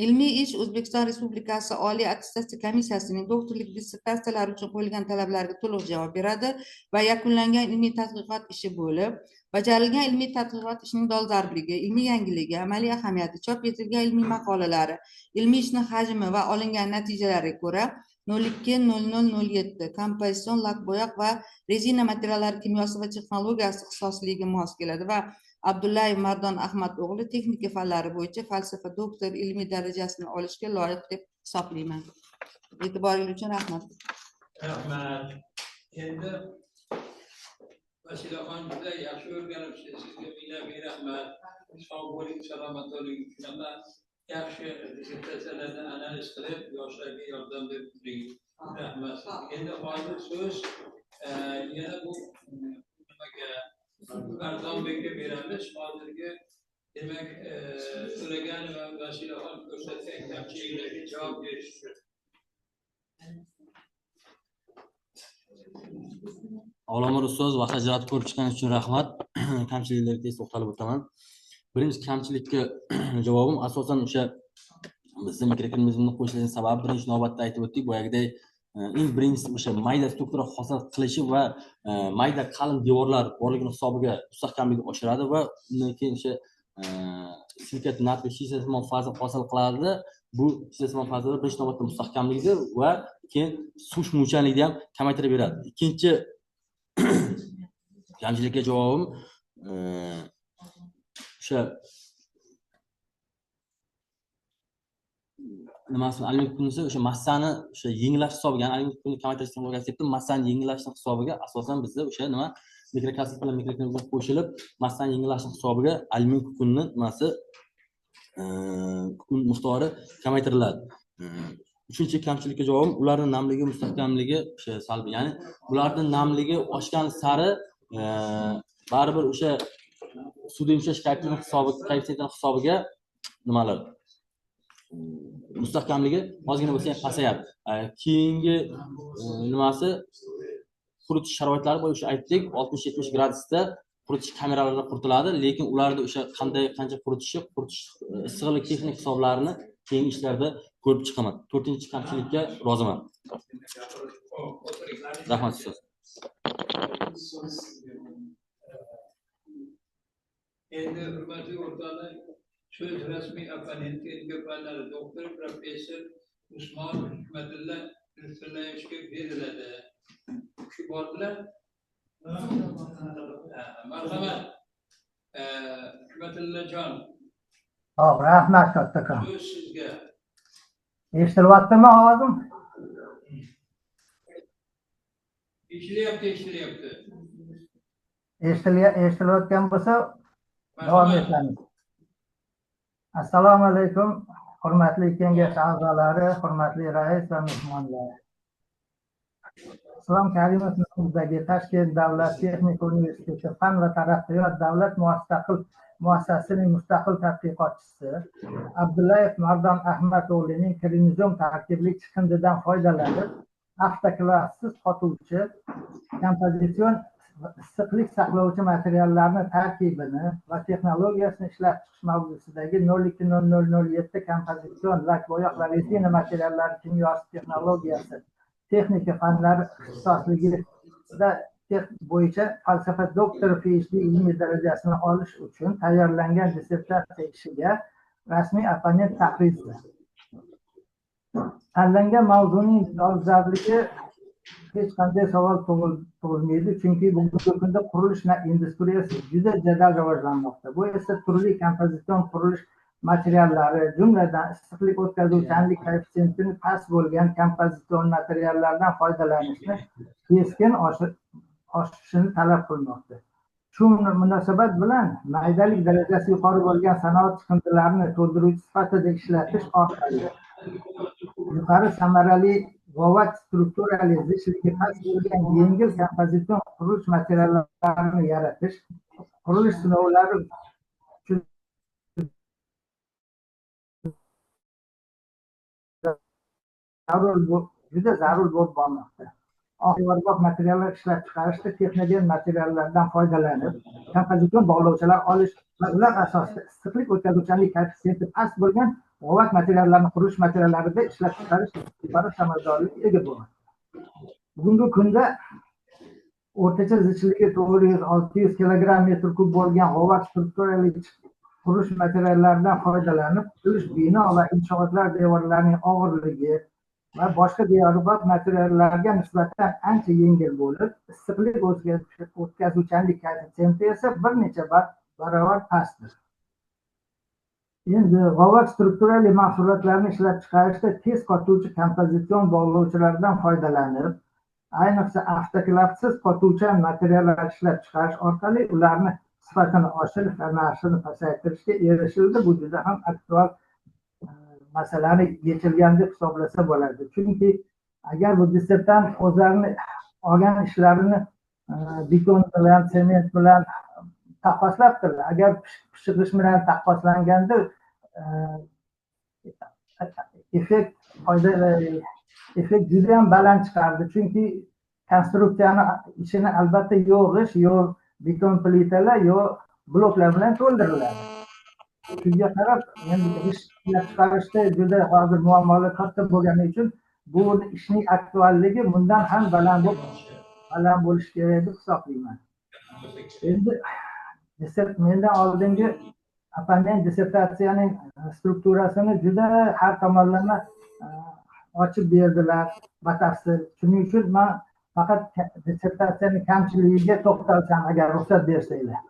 Ilmiy ish O'zbekiston Respublikasi Oliy attestatsiya komissiyasining doktorlik dissertatsiyalari uchun qo'yilgan talablarga to'liq javob beradi va yakunlangan ilmiy tadqiqot ishi bo'lib, bajarilgan ilmiy tadqiqot ishining dolzarbligi, ilmiy yangiligi, amaliy ahamiyati, chop etilgan ilmiy maqolalari, ilmiy ishning hajmi va olingan natijalarga ko'ra 02/0007 kompozitsion lakbo'yoq va rezina materiallari kimyosi va texnologiyasi ixtisosligi mos keladi va Abdullayev Mardon Ahmad o'g'li texnika fanlari bo'yicha falsafa doktor ilmiy darajasini olishga loyiq deb hisoblayman. E'tiboringiz uchun rahmat. Rahmat. Endi Vasilaxon juda yaxshi o'rganibsiz. Sizga ming rahmat. Sog' bo'ling, salomat bo'ling. Shunaqa yaxshi dissertatsiyalarni analiz qilib, yoshlarga yordam bering. Rahmat. Endi hozir so'z yana bu nimaga Arzonbekka beramiz. Hozirgi demak so'ragan va Vasilaxon ko'rsatgan kamchiliklarga javob berish uchun. Avvalambor ustoz vaqt ajratib ko'rib chiqqaningiz uchun rahmat. Kamchiliklarga tez to'xtalib o'taman. Birinchi kamchilikka javobim asosan o'sha bizning mikroorganizmni qo'shilishning sababi birinchi navbatda aytib o'tdik. Boyagiday eng birinchisi o'sha mayda struktura hosil qilishi va mayda qalin devorlar borligini hisobiga mustahkamlikni oshiradi va undan keyin o'sha silikat natriy shishasimon faza hosil qiladi. Bu shishasimon fazalar birinchi navbatda mustahkamlikdir va keyin suv shumuvchanlikni ham kamaytirib beradi. Ikkinchi kamchilikka javobim o'sha nimasini alyumin kukunisi o'sha massani o'sha yengillash hisobiga, alyumin kukunini kamaytirish texnologiyasi deb massani yengillashning hisobiga asosan bizda o'sha nima mikrokalsiy bilan mikroorganizm qo'shilib massani yengillashning hisobiga alyumin kukunni nimasi kukun miqdori kamaytiriladi. Uchinchi kamchilikka javobim ularning namligi, mustahkamligi o'sha salbiy, ya'ni ularning namligi oshgan sari baribir o'sha suvda yumshash koeffitsiyenti hisobiga nimalar mustahkamligi ozgina bo'lsa ham pasayadi. Keyingi nimasi quritish sharoitlari bo'yicha aytdik, 60-70 gradusda quritish kameralari quritiladi, lekin ularda o'sha qancha quritish issiqlik texnik hisoblarini keyingi ishlarda ko'rib chiqaman. 4-kamchilikka roziman. Rahmat siz. Endi hurmatli o'rtoqlar, söz rasmiy opponentga fanlari doktor professor Usmonov Hikmatilla Nursullayevga beriladi. Shu bordilar. Marhamat. Hikmatillajon. Hop, rahmat kattakon. Söz sizga. Eshitilyaptimi ovozim? Eshitilyapti. Eshitilayotgan bo'lsa davom etamiz. Assalomu alaykum, hurmatli kengash a'zolari, hurmatli rais va mehmonlar. Islom Karimov nomidagi Toshkent davlat texnika universiteti fan va taraqqiyot davlat mustaqil muassasasining mustaqil tadqiqotchisi Abdullayev Mardon Ahmadovlining kromozom tarkibli chiqindidan foydalanib, avtoklassiz qotuvchi kompozitsion issiqlik saqlovchi materiallarni tarkibini va texnologiyasini ishlab chiqish mavzusidagi 020007 kompozitsion lak-bo'yoq va resina materiallari kimyosi texnologiyasi texnika fanlari ixtisosligida bo'yicha falsafa doktori PhD ilmiy darajasini olish uchun tayyorlangan dissertatsiya ishiga rasmiy opponent taqrizdir. Tanlangan mavzuning dolzarbligi hech qanday savol tug'ilmaydi, chunki bugungi kunda qurilish industriyasi juda jadal rivojlanmoqda. Bu esa turli kompozitsion qurilish materiallari, jumladan issiqlik o'tkazuvchanlik koeffitsiyenti past bo'lgan kompozitsion materiallardan foydalanishni keskin oshishini talab qilmoqda. Shu munosabat bilan maydalik darajasi yuqori bo'lgan sanoat chiqindilarini to'ldiruvchi sifatida ishlatish orqali yuqori samarali g'ovak strukturali zichligi past bo'lgan yengil kompozitsion qurilish materiallarini yaratish qurilish sinovlari uchun juda zarur bo'lib bormoqda. Oxirgi materiallar ishlab chiqarishda texnogen materiallardan foydalanib, kompozitsion bog'lovchilar olish va ular asosida issiqlik o'tkazuvchanlik koeffitsiyenti past bo'lgan g'ovak materiallarni qurilish materiallarida ishlab chiqarish yuqori samaradorlikka ega bo'lmoqda. Bugungi kunda o'rtacha zichligi 400-600 kilogramm metr kub bo'lgan g'ovak strukturali qurilish materiallaridan foydalanib, qurilish bino va inshootlar devorlarining og'irligi va boshqa devorbop materiallarga nisbatan ancha yengil bo'lib, issiqlik o'tkazuvchanlik koeffitsiyenti esa bir necha barobar pastdir. Endi g'ovak strukturali mahsulotlarni ishlab chiqarishda tez qotuvchi kompozitsion bog'lovchilardan foydalanib, ayniqsa avtoklavsiz qotuvchan materiallar ishlab chiqarish orqali ularni sifatini oshirish va narxini pasaytirishga erishildi. Bu juda ham aktual masalani yechilgan deb hisoblasa bo'ladi. Chunki agar bu dissertant o'zlarini olgan ishlarini beton bilan, sement bilan taqqoslabdilar. Agar pishirish bilan taqqoslanganda effekt juda ham baland chiqardi. Chunki konstruksiyani ichini albatta yo'g'ish, yo beton plitalar, yo bloklar bilan to'ldiriladi. Shunga qarab, endi ish ishlab chiqarishda juda hozir muammolar katta bo'lgani uchun bu ishning aktualligi bundan ham baland bo'lishi kerak deb hisoblayman. Endi mendan oldingi opponent dissertatsiyaning strukturasini juda har tomonlama ochib berdilar batafsil. Shuning uchun men faqat dissertatsiyaning kamchiligiga to'xtalsam, agar ruxsat bersanglar.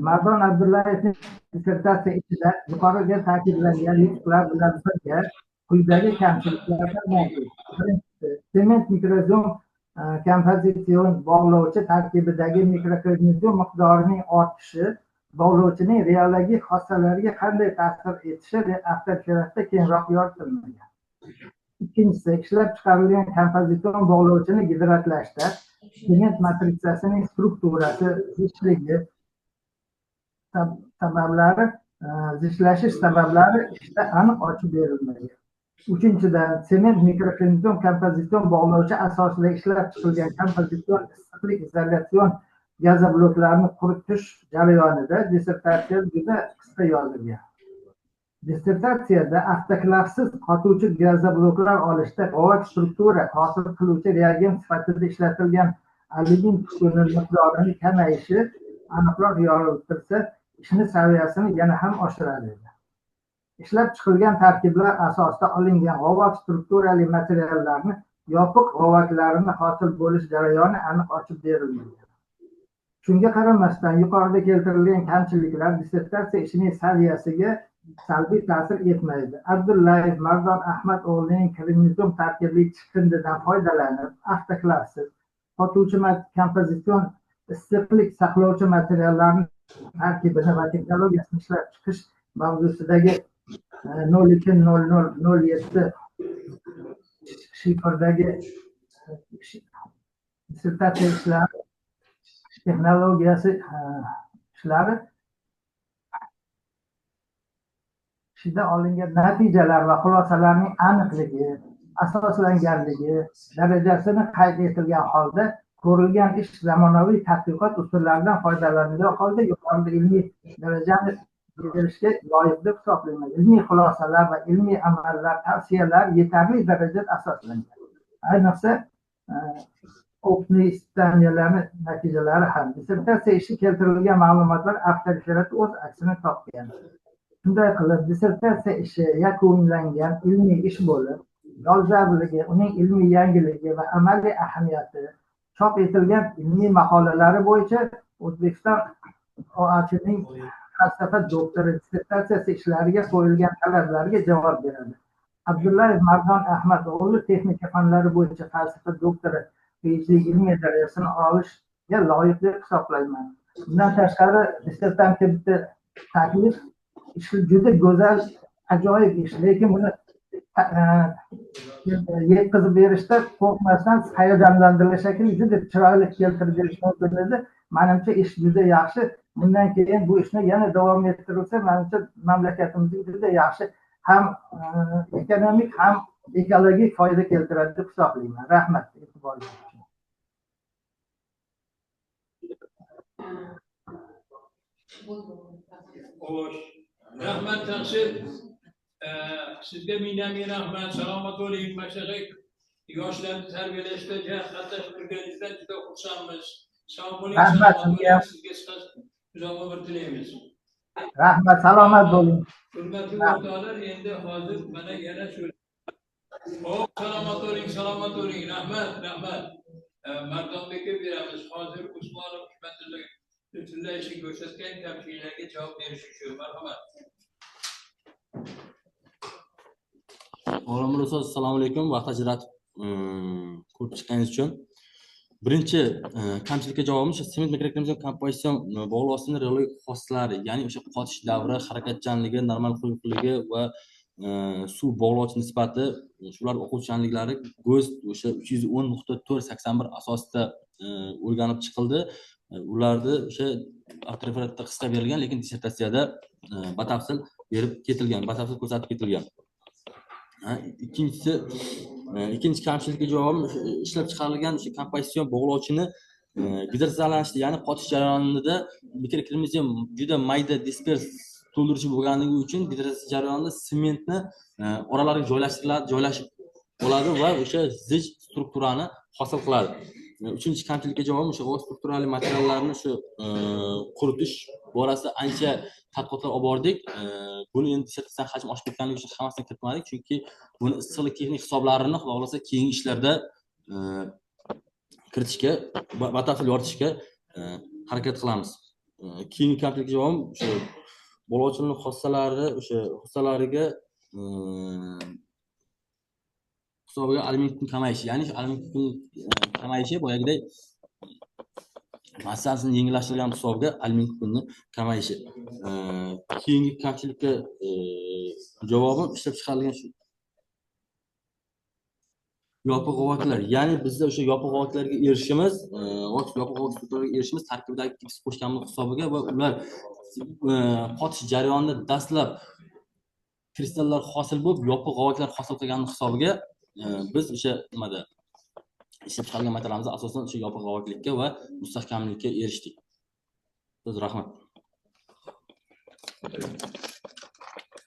Mardon Abdullayevning dissertatsiya ichida yuqorida ta'kidlangan yutuqlar bilan birga quyidagi kamchiliklar mavjud. Birinchisi, sement mikrozom kompozitsion bog'lovchi tarkibidagi mikrokromozom miqdorining ortishi bog'lovchining reologik xossalariga qanday ta'sir etishi avtokeratda keyinroq yoritilmagan. Ikkinchisi, ishlab chiqarilgan kompozitsion bog'lovchini gidrotlashda sement matritsasining strukturasi, zichligi sabablari, zichlashish sabablari ishda aniq ochib berilmagan. Uchinchidan, sement mikroklimaton kompozitsion bog'lovchi asosida ishlab chiqilgan kompozitsion issiqlik izolyatsion gazobloklarni quritish jarayonida dissertatsiya juda qisqa yozilgan. Dissertatsiyada avtoklavsiz qotuvchi gazobloklar olishda g'ovak struktura hosil qiluvchi reagent sifatida ishlatilgan alyumin kukuni miqdorining kamayishi aniqroq yoritilsa, ishni saviyasini yana ham oshiradi. Ishlab chiqilgan tarkiblar asosida olingan g'ovak strukturali materiallarni yopiq g'ovaklarini hosil bo'lish jarayoni aniq ochib berilmagan. Shunga qaramasdan, yuqorida keltirilgan kamchiliklar dissertatsiya ishining saviyasiga salbiy ta'sir etmaydi. Abdullayev Mardon Ahmad o'g'lining kromozom tarkibli chiqindidan foydalanib, avtoklavsiz qotuvchi kompozitsion issiqlik saqlovchi materiallarning tarkibini va texnologiyasini ishlab chiqish mavzusidagi 020007 shifrdagi dissertatsiya ishlari texnologiyasi ishlari ishida olingan natijalar va xulosalarning aniqligi, asoslanganligi darajasini qayd etilgan holda ko'rilgan ish zamonaviy tadqiqot usullaridan foydalanilgan holda yuqorida ilmiy darajani berilishga loyiq deb hisoblanadi. Ilmiy xulosalar va ilmiy amallar, tavsiyalar yetarli darajada asoslangan. Ayniqsa optimistalarning natijalari ham dissertatsiya ishi keltirilgan ma'lumotlar avtoritetida o'z aksini topgan. Shunday qilib, dissertatsiya ishi yakunlangan ilmiy ish bo'lib, dolzarbligi, uning ilmiy yangiligi va amaliy ahamiyati chop etilgan ilmiy maqolalari bo'yicha O'zbekiston OACning falsafa doktori dissertatsiyasi ishlariga qo'yilgan talablarga javob beradi. Abdullayev Mardon Ahmad o'g'li texnika fanlari bo'yicha falsafa doktori PhD ilmiy darajasini olishga loyiq deb hisoblayman. Bundan tashqari, dissertatsiya bitta taklif ishi juda go'zal, ajoyib ish, lekin buni yetkazib berishda qo'rqmasdan hayajonlantirilish shakli juda chiroyli keltirib berish mumkin edi. Menimcha ish juda yaxshi. Bundan keyin bu ishni yana davom ettirilsa, menimcha mamlakatimizga juda yaxshi ham ekonomik ham ekologik foyda keltiradi deb hisoblayman. Rahmat e'tiboringiz uchun. Xo'sh, rahmat taqsir. Sizga ming rahmat. Salomat bo'ling. Mashayix yoshlarni tarbiyalashda qatnashib turganingizdan juda xursandmiz. Sog' bo'ling. Rahmat sizga. Sizga uzoq umr tilaymiz. Rahmat, salomat bo'ling. Hurmatli o'rtoqlar, endi hozir mana yana shu. Xo'p, salomat bo'ling. Rahmat. Mardonbekka beramiz. Hozir Usmonov Hikmatulloh butunlay ko'rsatgan kamchiliklarga javob berish uchun. Marhamat. Olamur ustoz, assalomu alaykum. Vaqt ajratib ko'rib chiqqaningiz uchun. Birinchi kamchilikka javobimiz sement mikroklimaton kompozitsion bog'lovchining reologik xoslatlari, ya'ni o'sha qotish davri, harakatchanligi, normal quyuqligi va suv bog'lovchi nisbati, shular o'quvchanliklari GOST o'sha 310.481 asosida o'rganib chiqildi. Ularni o'sha referatda qisqa berilgan, lekin dissertatsiyada batafsil berib ketilgan, batafsil ko'rsatib ketilgan. Ikkinchi kamchilikka javobim ishlab chiqarilgan o'sha kompozitsion bog'lovchini gidrozalanishda, ya'ni qotish jarayonida mikroklimaton juda mayda dispers to'ldirishi bo'lganligi uchun gidrozatsiya jarayonida sementni oralariga joylashib oladi va o'sha zich strukturani hosil qiladi. Uchinchi kamchilikka javobim o'sha strukturali materiallarni shu quritish borasida ancha tadqiqotlar olib bordik. Buni endi dissertatsiya hajmi oshib ketganligi uchun hammasidan kiritmadik, chunki buni issiqlik texnik hisoblarini xudo xolasa keyingi ishlarda kiritishga, batafsil yoritishga harakat qilamiz. Keyingi kamchilikka javobim o'sha bog'lovchining xossalariga hisobiga alyumin kukuni kamayishi, ya'ni alyumin kukuni kamayishi boyagiday massasini yengillashtirgan hisobiga alyumin kukuni kamayishi. Keyingi kamchilikka javobim ishlab chiqarilgan shu yopiq g'ovaklar, ya'ni bizda o'sha yopiq g'ovaklarga erishimiz, yopiq g'ovaklarga erishimiz tarkibidagi gips qo'shganlik hisobiga va ular qotish jarayonida dastlab kristallar hosil bo'lib, yopiq g'ovaklar hosil qilgani hisobiga biz o'sha nimada ishlab chiqargan materialimiz asosan o'sha yopiq g'ovaklikka va mustahkamlikka erishdik. Biz rahmat.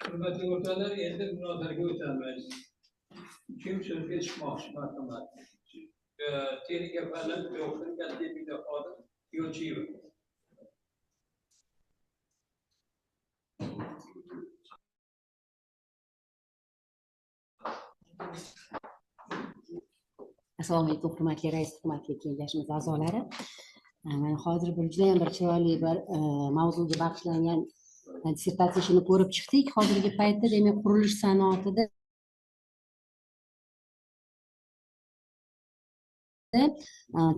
Hurmatli o'rtoqlar, endi munozaraga o'tamiz. Kim so'zga chiqmoqchi, marhamat. Texnika fanlar o'qigan deputat xodim Yo'chiyeva. Assalomu alaykum, hurmatli rais, hurmatli kengashimiz a'zolari. Mana hozir bir juda ham bir chiroyli bir mavzuga bag'ishlangan dissertatsiya ishini ko'rib chiqdik. Hozirgi paytda demak qurilish sanoatida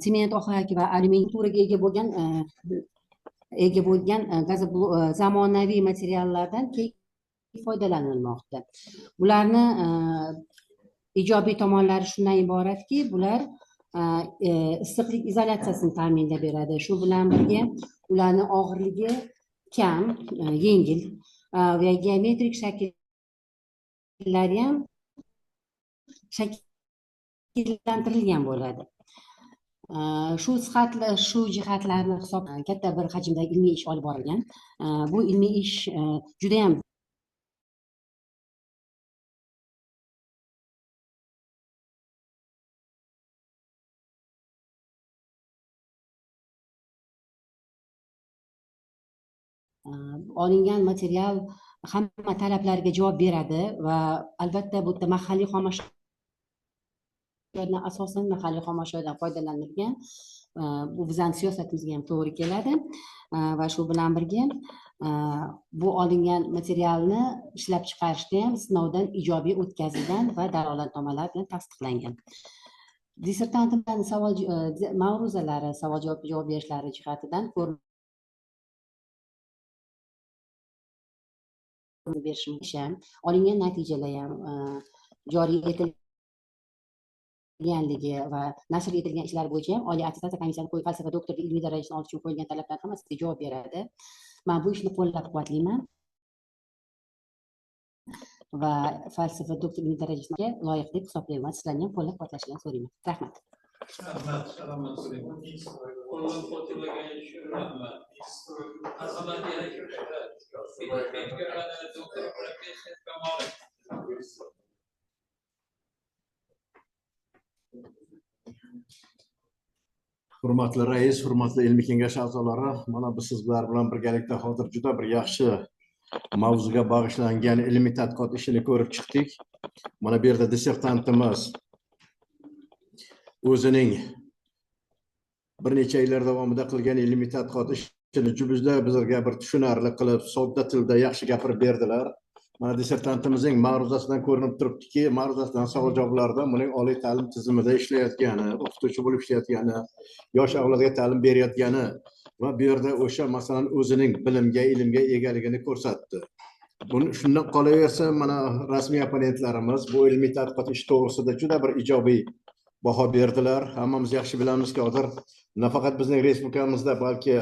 sement ohak va alyumin turiga ega bo'lgan zamonaviy materiallardan keng foydalanilmoqda. Bularni ijobiy tomonlari shundan iboratki, bular issiqlik izolyatsiyasini ta'minlab beradi. Shu bilan birga ularni og'irligi kam, yengil va geometrik shakllari ham shakllantirilgan bo'ladi. Shu jihatlarni hisobdan katta bir hajmdagi ilmiy ish olib borilgan. Bu ilmiy ish juda ham olingan material hamma talablarga javob beradi va albatta bu yerda mahalliy xomashyodan asosan mahalliy xomashyodan foydalanilgan. Bu bizning siyosatimizga ham to'g'ri keladi va shu bilan birga bu olingan materialni ishlab chiqarishda ham sinovdan ijobiy o'tkazilgan va dalolatnomalar bilan tasdiqlangan. Dissertantimning savol ma'ruzalari, savol-javob berishlari jihatidan berishim olingan natijalar ham joriy etilganligi va nashr etilgan ishlar bo'yicha ham oliy attestatsiya komissiyasi qo'yib falsafa doktorlik ilmiy darajasini olish uchun qo'yilgan talablar hammasiga javob beradi. Men bu ishni qo'llab-quvvatlayman va falsafa doktor ilmiy darajasiga loyiq deb hisoblayman. Sizlarni ham qo'llab-quvvatlashinglarni so'rayman. Rahmat. Rahmat, salomat bo'ling. Qo'llab-quvvatlagan uchun rahmat. Marhamat, yana kimlar? Hurmatli rais, hurmatli ilmiy kengash a'zolari, mana biz sizlar bilan birgalikda hozir juda bir yaxshi mavzuga bag'ishlangan ilmiy tadqiqot ishini ko'rib chiqdik. Mana bu yerda dissertantimiz o'zining bir necha yillar davomida qilgan ilmiy tadqiqot ishini juda bizga bir tushunarli qilib, sodda tilda yaxshi gapirib berdilar. Mana dissertantimizning ma'ruzasidan ko'rinib turibdiki, ma'ruzasidan savol-javoblarda uning oliy ta'lim tizimida ishlayotgani, o'qituvchi bo'lib ishlayotgani, yosh avlodga ta'lim berayotgani va bu yerda o'sha masalan o'zining bilimga, ilmga egaligini ko'rsatdi. Buni shundan qolaversa, mana rasmiy opponentlarimiz bu ilmiy tadqiqot ishi to'g'risida juda bir ijobiy baho berdilar. Hammamiz yaxshi bilamizki, hozir nafaqat bizning respublikamizda, balki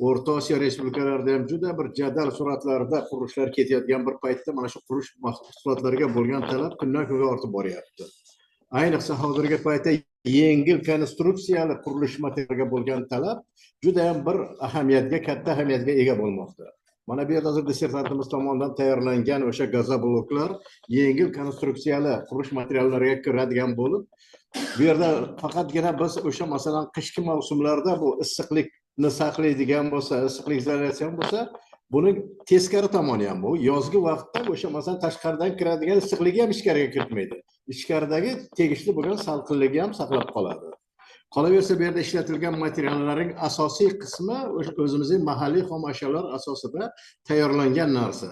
O'rta Osiyo respublikalarida ham juda bir jadal sur'atlarda qurilishlar ketayotgan bir paytda mana shu qurilish mahsulotlariga bo'lgan talab kundan-kunga ortib boryapti. Ayniqsa hozirgi paytda yengil konstruksiyali qurilish materialiga bo'lgan talab juda ham bir katta ahamiyatga ega bo'lmoqda. Mana bu yerda hozir dissertantimiz tomonidan tayyorlangan o'sha gazobloklar yengil konstruksiyali qurilish materiallariga kiradigan bo'lib, bu yerda faqatgina biz o'sha masalan qishki mavsumlarda bu issiqlikni saqlaydigan bo'lsa, issiqlik izolyatsiya bo'lsa, buni teskari tomoni ham bu. Yozgi vaqtda o'sha masalan tashqaridan kiradigan issiqligi ham ichkariga kiritmaydi. Ichkaridagi tegishli bo'lgan salqinligi ham saqlab qoladi. Qolaversa bu yerda ishlatilgan materiallarning asosiy qismi o'zimizning mahalliy xomashyolar asosida tayyorlangan narsa.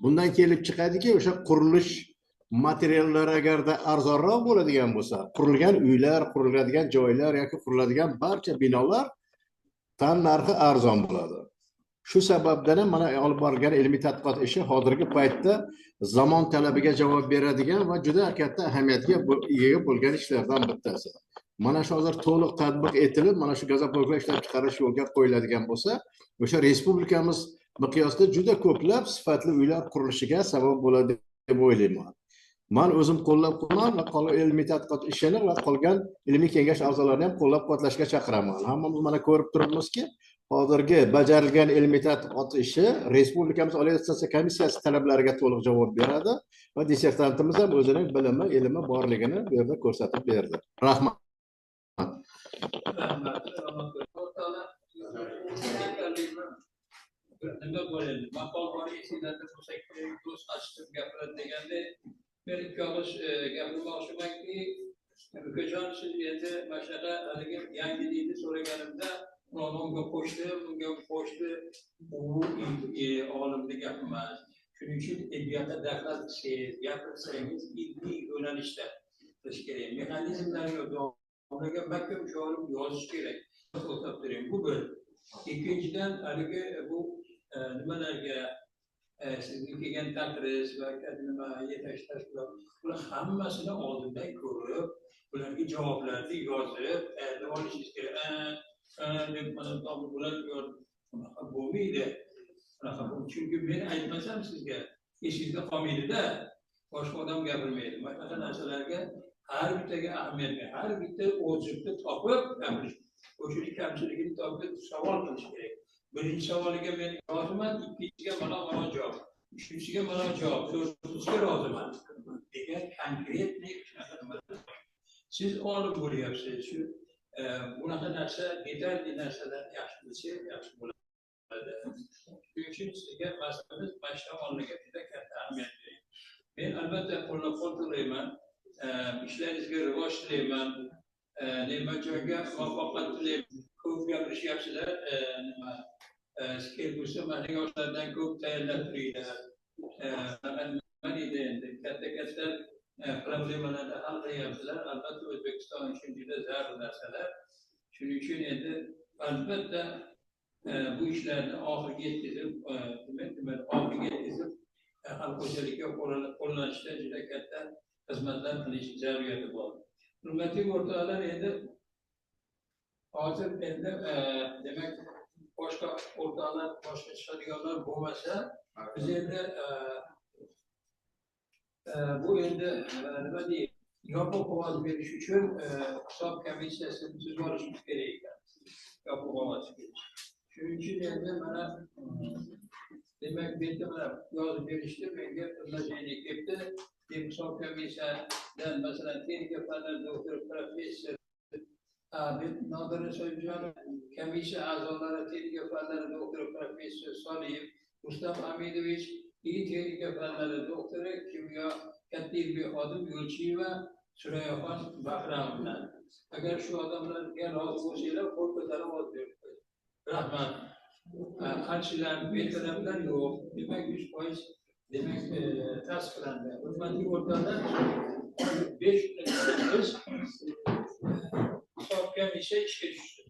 Bundan kelib chiqadiki, o'sha qurilish materiallar agarda arzonroq bo'ladigan bo'lsa, qurilgan uylar, quriladigan joylar yoki quriladigan barcha binolar tan narxi arzon bo'ladi. Shu sababdan ham mana olib borilgan ilmiy tadqiqot ishi hozirgi paytda zamon talabiga javob beradigan va juda katta ahamiyatga ega bo'lgan ishlardan bittasi. Mana shu hozir to'liq tatbiq etilib, mana shu gazopoklar ishlab chiqarish yo'lga qo'yiladigan bo'lsa, o'sha respublikamiz miqyosida juda ko'plab sifatli uylar qurilishiga sabab bo'ladi deb o'ylayman. Men o'zim qo'llab-quvvatlayman va qolgan ilmiy tadqiqot ishini va qolgan ilmiy kengash a'zolarini ham qo'llab-quvvatlashga chaqiraman. Hammamiz mana ko'rib turibmizki, hozirgi bajarilgan ilmiy tadqiqot ishi respublikamiz oliy attestatsiya komissiyasi talablariga to'liq javob beradi va dissertantimiz ham o'zining bilimi, ilmi borligini bu yerda ko'rsatib berdi. Rahmat. Nima bo'ladi? Maqol bor esinglarda bo'lsa kerak, do'st ochib gapiradi deganda men ikki og'iz gapirmoqchimanki, ukajon siz endi mana shunaqa haligi yangi dinni so'raganimda unga qo'shdi, bunga qo'shdi, u olimni gapi emas. Shuning uchun tabiatda daqat qilsangiz, gapirsangiz ilmiy yo'nalishda qilish kerak. Mexanizmlar yo'q. Ularga maktab jorim yozish kerak. To'xtab turing. Bu bir. Ikkinchidan haligi bu nimalarga sizga kelgan taqriz va nima yetakchilar bular hammasini oldindan ko'rib, ularga javoblarni yozib, tayyorlab olishingiz kerak. Deb mana bular bunaqa bo'lmaydi. Chunki men aytmasam sizga, esingizda qolmaydida, boshqa odam gapirmaydi. Mana narsalarga har bittaga ahamiyat ber, har bitta o'zini topib gapirish. O'sha kamchiligini topib savol qilish kerak. Birinchi savoliga men roziman, ikkinchiga mana javob, uchinchiga mana javob, to'rtinchiga roziman degan konkretlik. Siz olim bo'lyapsiz, shu bunaqa narsa, detalli narsalarni yaxshi bilsangiz yaxshi bo'ladi. Shuning uchun sizga masalamiz mana shu tomonlarga juda katta ahamiyat bering. Men albatta qo'llab-quvvatlayman, ishlaringizga rivoj tilayman, nima joyga muvaffaqiyat tilayman. Ko'p gapirishyapsizlar, nima kelgusi mana yoshlardan ko'p tayyorlab turinglar. Nima deydi endi, katta problemalarni hal qilyapsizlar. Albatta O'zbekiston uchun juda zarur narsalar. Shuning uchun endi albatta bu ishlarni oxiriga yetkazib, xalq xo'jaligida qo'llanishda juda katta xizmatlar qilish zaruriyati bor. Hurmatli o'rtoqlar, endi hozir endi demak boshqa o'rtoqlar, boshqa chiqadiganlar bo'lmasa, biz endi bu endi nima deydi, yopiq ovoz berish uchun hisob komissiyasini tuzib olishimiz kerak ekan. Yopiq ovoz berish. Shuning uchun endi mana demak bitta yozib berishdi, menga предложение kelibdi. Hisob komissiyadan masalan texnika fanlari doktori professor Nodir So'yjonov, komissiya a'zolari texnika fanlari doktori professor Soliyev, Rustam Hamidovich, texnika fanlari doktori, kimyo katta ilmiy xodim Yo'lchiyeva, Surayoxon Bahramovlar. Agar shu odamlarga rozi bo'lsanglar, qo'l ko'tarib ovoz berib qo'ying. Rahmat. Qarshilar, betaraflar yo'q. Demak 100% demak tasdiqlandi. Hurmatli o'rtoqlar, 5 kundan biz hisob komissiya ishga tushdi.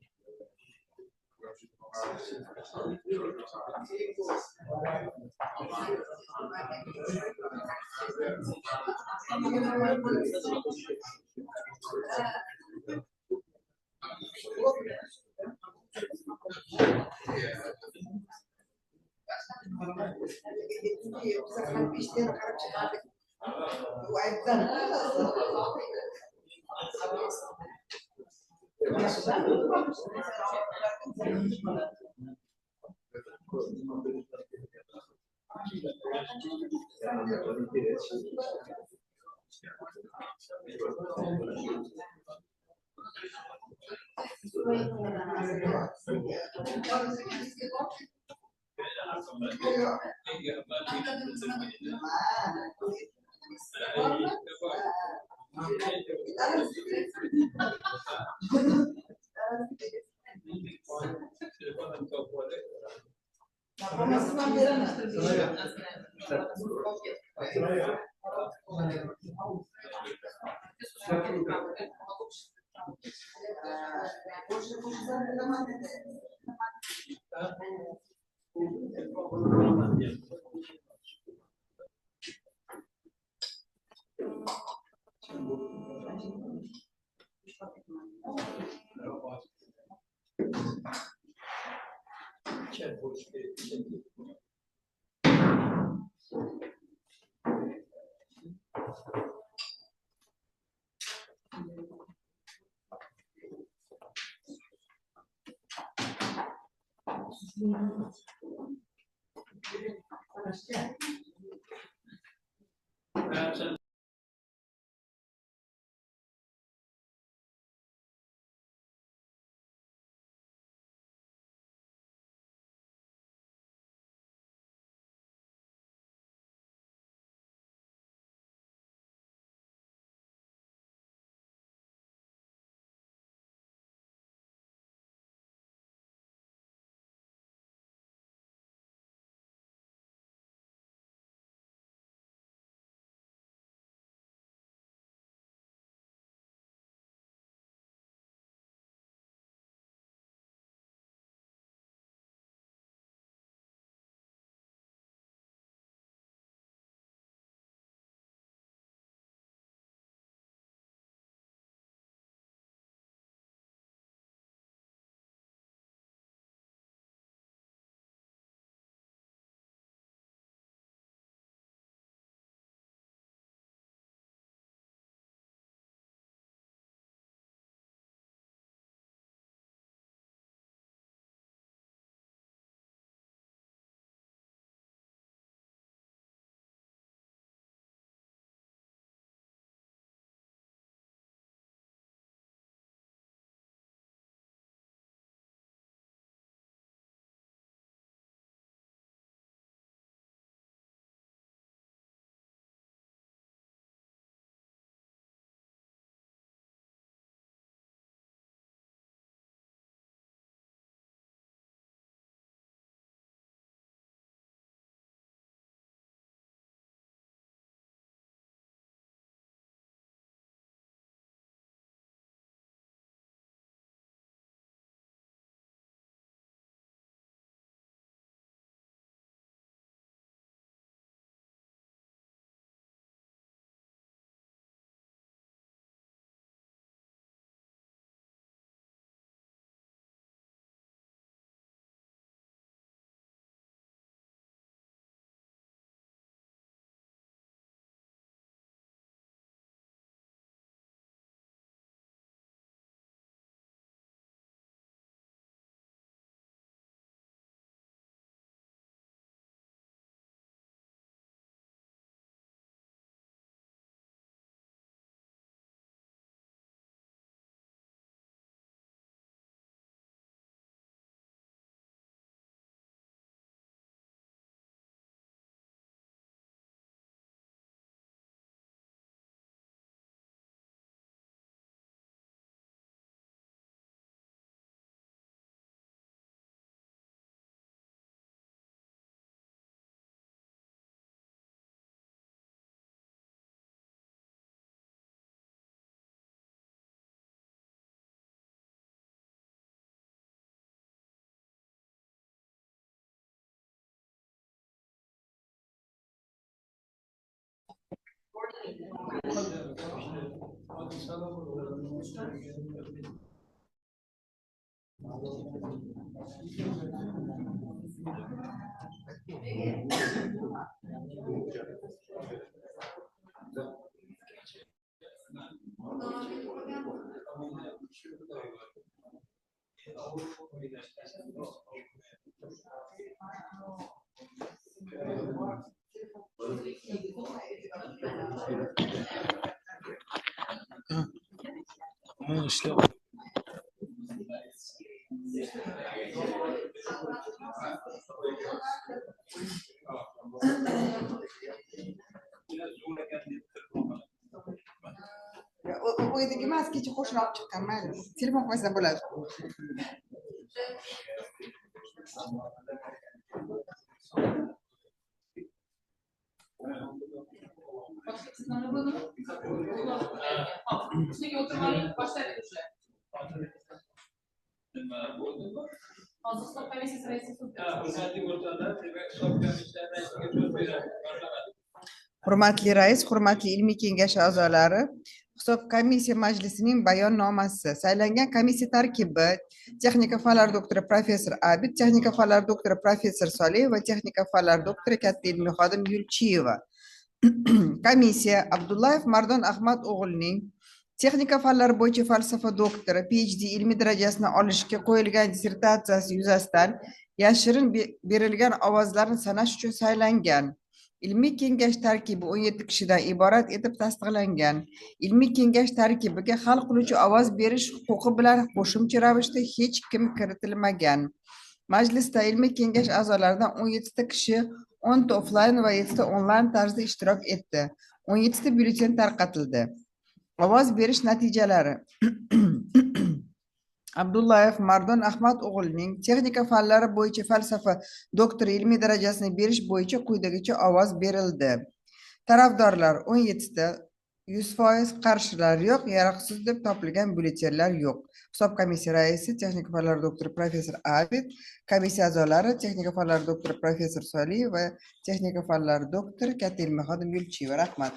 İşte o'yidagi emas, kecha qo'shni olib chiqqan, mayli. Telefon qo'ysa bo'ladi. Üstündeki oturmayı başlar edeceğim. nima bo'ldimi? Hozir hisob komissiyasi raisi so'z Ha, hurmatli o'rtoqlar, demak hisob komissiyasi raisiga so'z beradi. Marhamat. Hurmatli rais, hurmatli ilmiy kengash a'zolari, hisob komissiya majlisining bayonnomasi. Saylangan komissiya tarkibi: texnika fanlar doktori professor Abid, texnika fanlar doktori professor Soliyev va texnika fanlar doktori katta ilmiy xodim Yulchiyeva. Komissiya Abdullayev Mardon Ahmad o'g'lining texnika fanlari bo'yicha falsafa doktori PhD ilmiy darajasini olishga qo'yilgan dissertatsiyasi yuzasidan yashirin berilgan ovozlarni sanash uchun saylangan. Ilmiy kengash tarkibi 17 kishidan iborat etib tasdiqlangan. Ilmiy kengash tarkibiga hal qiluvchi ovoz berish huquqi bilan qo'shimcha ravishda hech kim kiritilmagan. Majlisda ilmiy kengash a'zolaridan 17 ta kishi 10 ta offlayn va 7 ta onlayn tarzda ishtirok etdi. 17 ta byulleten tarqatildi. Ovoz berish natijalari. Abdullayev Mardon Ahmad o'g'lining texnika fanlari bo'yicha falsafa doktori ilmiy darajasini berish bo'yicha quyidagicha ovoz berildi. Tarafdorlar 17 ta, 100%, qarshilar yo'q, yaroqsiz deb topilgan byulletenlar yo'q. Hisob komissiya raisi texnika fanlari doktori professor Abid, komissiya a'zolari texnika fanlari doktori professor Soliyev va texnika fanlari doktori katta ilmiy xodim Yulchiyeva. Rahmat.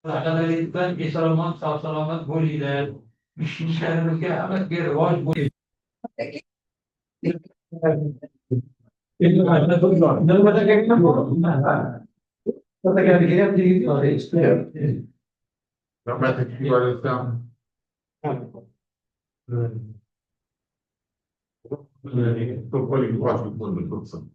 Aqallikdan eson-omon, sog'-salomat bo'linglar. Ishlarimizga hammaga rivoj bo'ling. Roberto, que agora estão. Estou com o linguagem de produção.